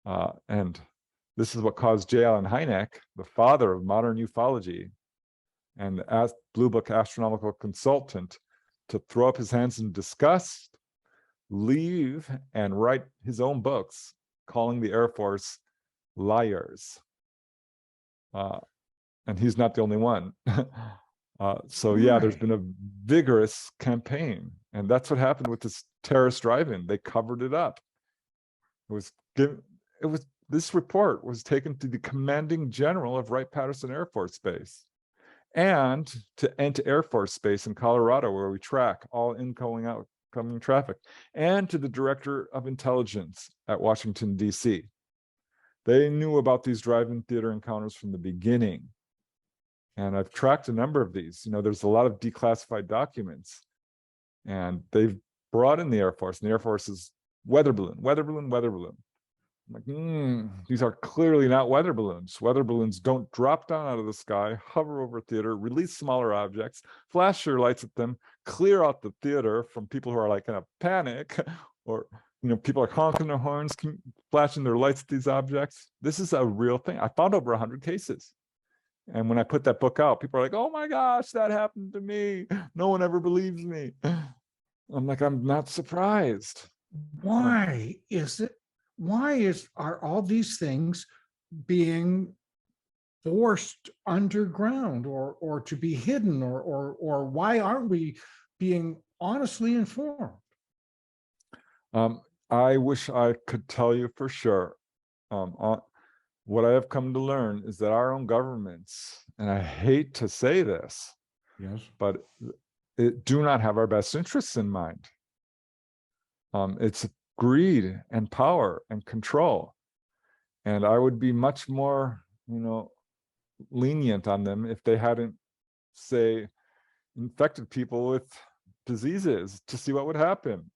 And this is what caused J. Allen Hynek, the father of modern ufology, and asked Blue Book astronomical consultant to throw up his hands in disgust, leave, and write his own books, calling the Air Force liars. And he's not the only one. So yeah, there's been a vigorous campaign, and that's what happened with this terrorist drive-in. They covered it up. This report was taken to the commanding general of Wright-Patterson Air Force Base, and to Ent Air Force Base in Colorado, where we track all incoming, outgoing traffic, and to the director of intelligence at Washington, D.C. They knew about these drive-in theater encounters from the beginning. And I've tracked a number of these. There's a lot of declassified documents. And they've brought in the Air Force, and the Air Force is weather balloon, weather balloon, weather balloon. I'm like, these are clearly not weather balloons. Weather balloons don't drop down out of the sky, hover over theater, release smaller objects, flash your lights at them, clear out the theater from people who are like in a panic, or people are honking their horns, flashing their lights at these objects. This is a real thing. I found over 100 cases. And when I put that book out, people are like, oh my gosh, that happened to me. No one ever believes me. I'm like, I'm not surprised. Why is it? Are all these things being forced underground or to be hidden, or why aren't we being honestly informed? I wish I could tell you for sure. What I have come to learn is that our own governments, and I hate to say this, yes, but do not have our best interests in mind. It's greed and power and control. And I would be much more, lenient on them if they hadn't, say, infected people with diseases to see what would happen,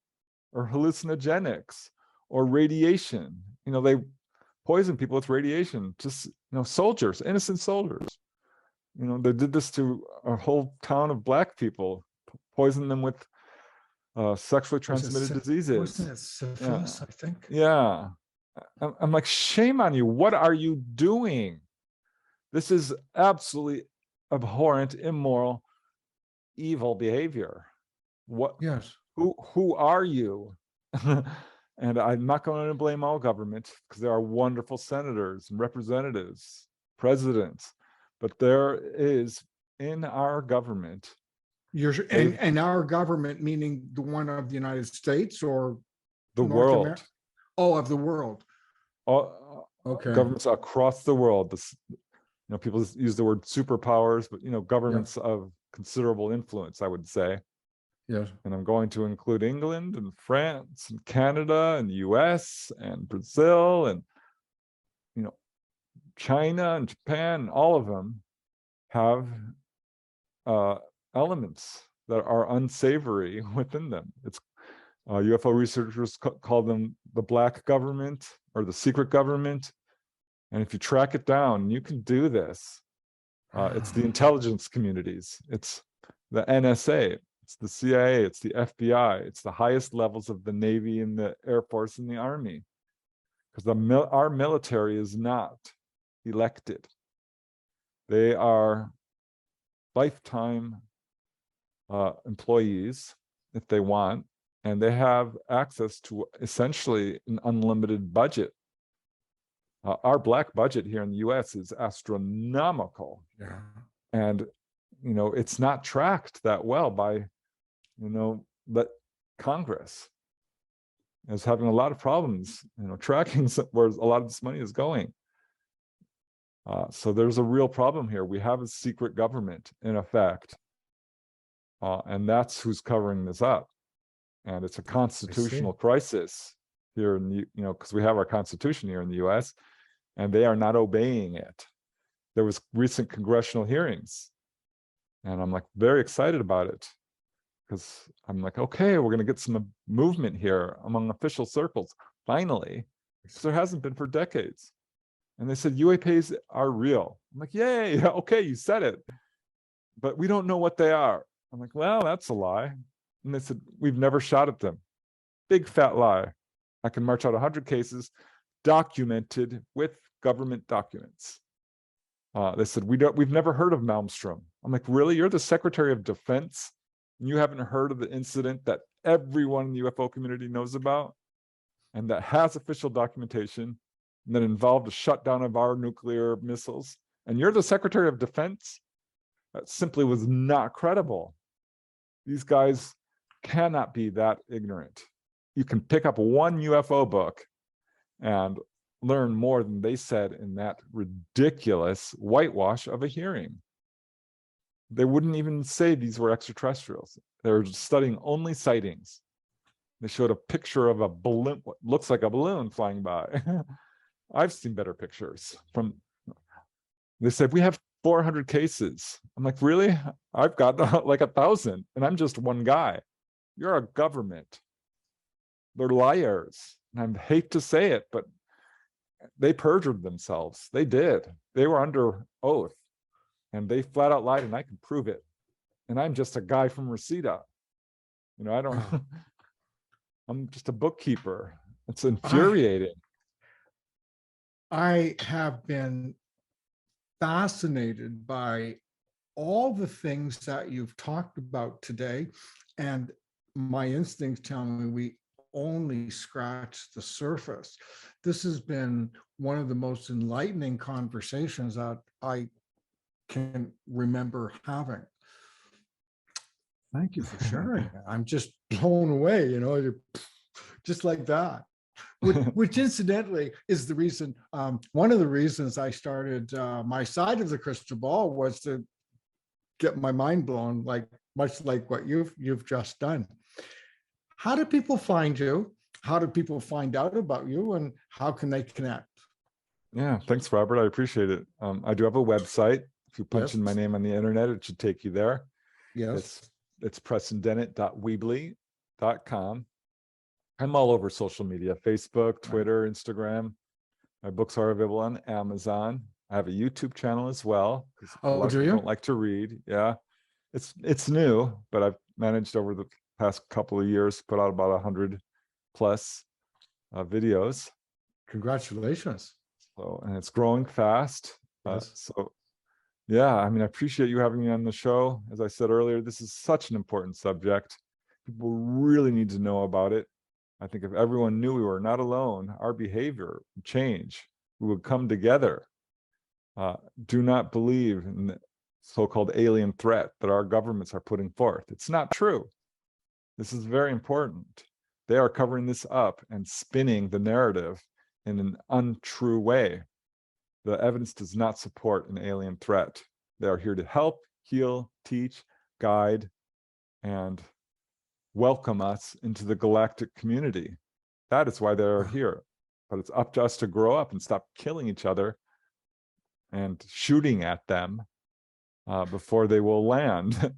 or hallucinogenics, or radiation. They poison people with radiation, just, soldiers, innocent soldiers. They did this to a whole town of Black people, poison them with sexually transmitted diseases. Wasn't it syphilis, I think? Yeah. I'm like, shame on you. What are you doing? This is absolutely abhorrent, immoral, evil behavior. What? Yes. Who are you? And I'm not going to blame all government, because there are wonderful senators and representatives, presidents, but there is in our government. And our government, meaning the one of the United States or the North world. America? Oh, of the world. Okay. Governments across the world. This, people use the word superpowers, but governments of considerable influence, I would say. Yes. And I'm going to include England and France and Canada and the US and Brazil and China and Japan. All of them have elements that are unsavory within them. It's UFO researchers call them the black government or the secret government. And if you track it down, you can do this. It's the intelligence communities. It's the NSA. It's the CIA. It's the FBI. It's the highest levels of the Navy and the Air Force and the Army. Because our military is not elected. They are lifetime employees, if they want, and they have access to essentially an unlimited budget. Our black budget here in the US is astronomical. Yeah. And, it's not tracked that well by, but Congress is having a lot of problems, tracking where a lot of this money is going. So there's a real problem here. We have a secret government in effect. And that's who's covering this up. And it's a constitutional crisis here in the, because we have our Constitution here in the US, and they are not obeying it. There was recent congressional hearings, and I'm like very excited about it, because I'm like, okay, we're going to get some movement here among official circles, finally, because there hasn't been for decades. And they said UAPs are real. I'm like, yay, okay, you said it, but we don't know what they are. I'm like, well, that's a lie. And they said, we've never shot at them. Big fat lie. I can march out 100 cases documented with government documents. They said, we've never heard of Malmstrom. I'm like, really? You're the Secretary of Defense and you haven't heard of the incident that everyone in the UFO community knows about and that has official documentation and that involved a shutdown of our nuclear missiles? And you're the Secretary of Defense? That simply was not credible. These guys cannot be that ignorant. You can pick up one UFO book and learn more than they said in that ridiculous whitewash of a hearing. They wouldn't even say these were extraterrestrials. They were studying only sightings. They showed a picture of a balloon, what looks like a balloon flying by. I've seen better pictures from, they said, we have 400 cases. I'm like, really? I've got like 1,000 and I'm just one guy. You're a government. They're liars. And I hate to say it, but they perjured themselves. They did. They were under oath and they flat out lied, and I can prove it. And I'm just a guy from Reseda. I don't, I'm just a bookkeeper. It's infuriating. I have been fascinated by all the things that you've talked about today. And my instincts tell me we only scratched the surface. This has been one of the most enlightening conversations that I can remember having. Thank you for sharing. I'm just blown away, just like that. Which incidentally is the reason, one of the reasons I started my side of the crystal ball was to get my mind blown, much like what you've just done. How do people find you? How do people find out about you, and how can they connect? Yeah, thanks, Robert. I appreciate it. I do have a website. If you punch in my name on the internet, it should take you there. Yes. It's PrestonDennett.weebly.com. I'm all over social media, Facebook, Twitter, Instagram. My books are available on Amazon. I have a YouTube channel as well. A lot of people don't like to read. Yeah, it's new, but managed over the past couple of years, put out about 100 plus videos. Congratulations. So, and it's growing fast. Yes. So yeah, I mean, I appreciate you having me on the show. As I said earlier, this is such an important subject. People really need to know about it. I think if everyone knew we were not alone, our behavior would change. We would come together. Do not believe in the so-called alien threat that our governments are putting forth. It's not true. This is very important. They are covering this up and spinning the narrative in an untrue way. The evidence does not support an alien threat. They are here to help, heal, teach, guide, and welcome us into the galactic community. That is why they're here. But it's up to us to grow up and stop killing each other and shooting at them before they will land.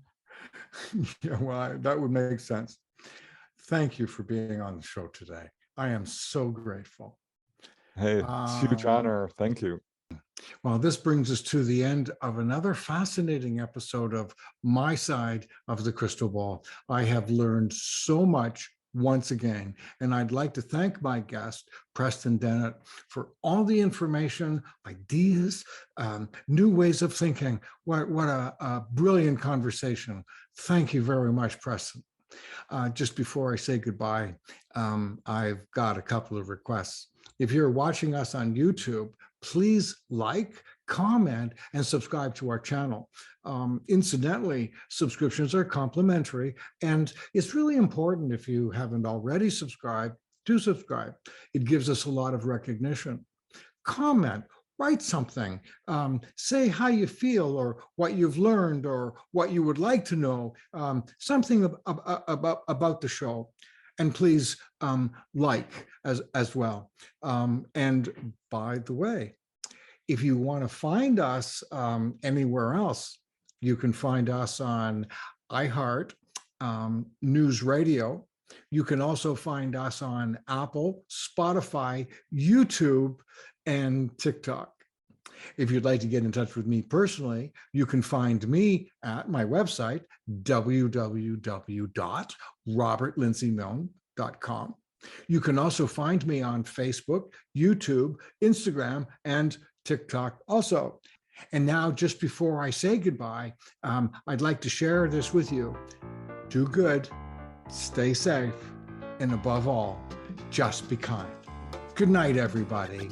Yeah, well, that would make sense. Thank you for being on the show today. I am so grateful. Hey, it's a huge honor. Thank you. Well, this brings us to the end of another fascinating episode of My Side of the Crystal Ball. I have learned so much once again, and I'd like to thank my guest, Preston Dennett, for all the information, ideas, new ways of thinking. What a brilliant conversation. Thank you very much, Preston. Just before I say goodbye, I've got a couple of requests. If you're watching us on YouTube, please like, comment, and subscribe to our channel. Incidentally, subscriptions are complimentary, and it's really important, if you haven't already subscribed, to subscribe. It gives us a lot of recognition. Comment, write something, say how you feel or what you've learned or what you would like to know, something about the show. And please like as well. And by the way, if you want to find us anywhere else, you can find us on iHeart, News Radio. You can also find us on Apple, Spotify, YouTube, and TikTok. If you'd like to get in touch with me personally, you can find me at my website, www.robertlindsymilne.com. You can also find me on Facebook, YouTube, Instagram, and TikTok also. And now, just before I say goodbye, I'd like to share this with you. Do good, stay safe, and above all, just be kind. Good night, everybody.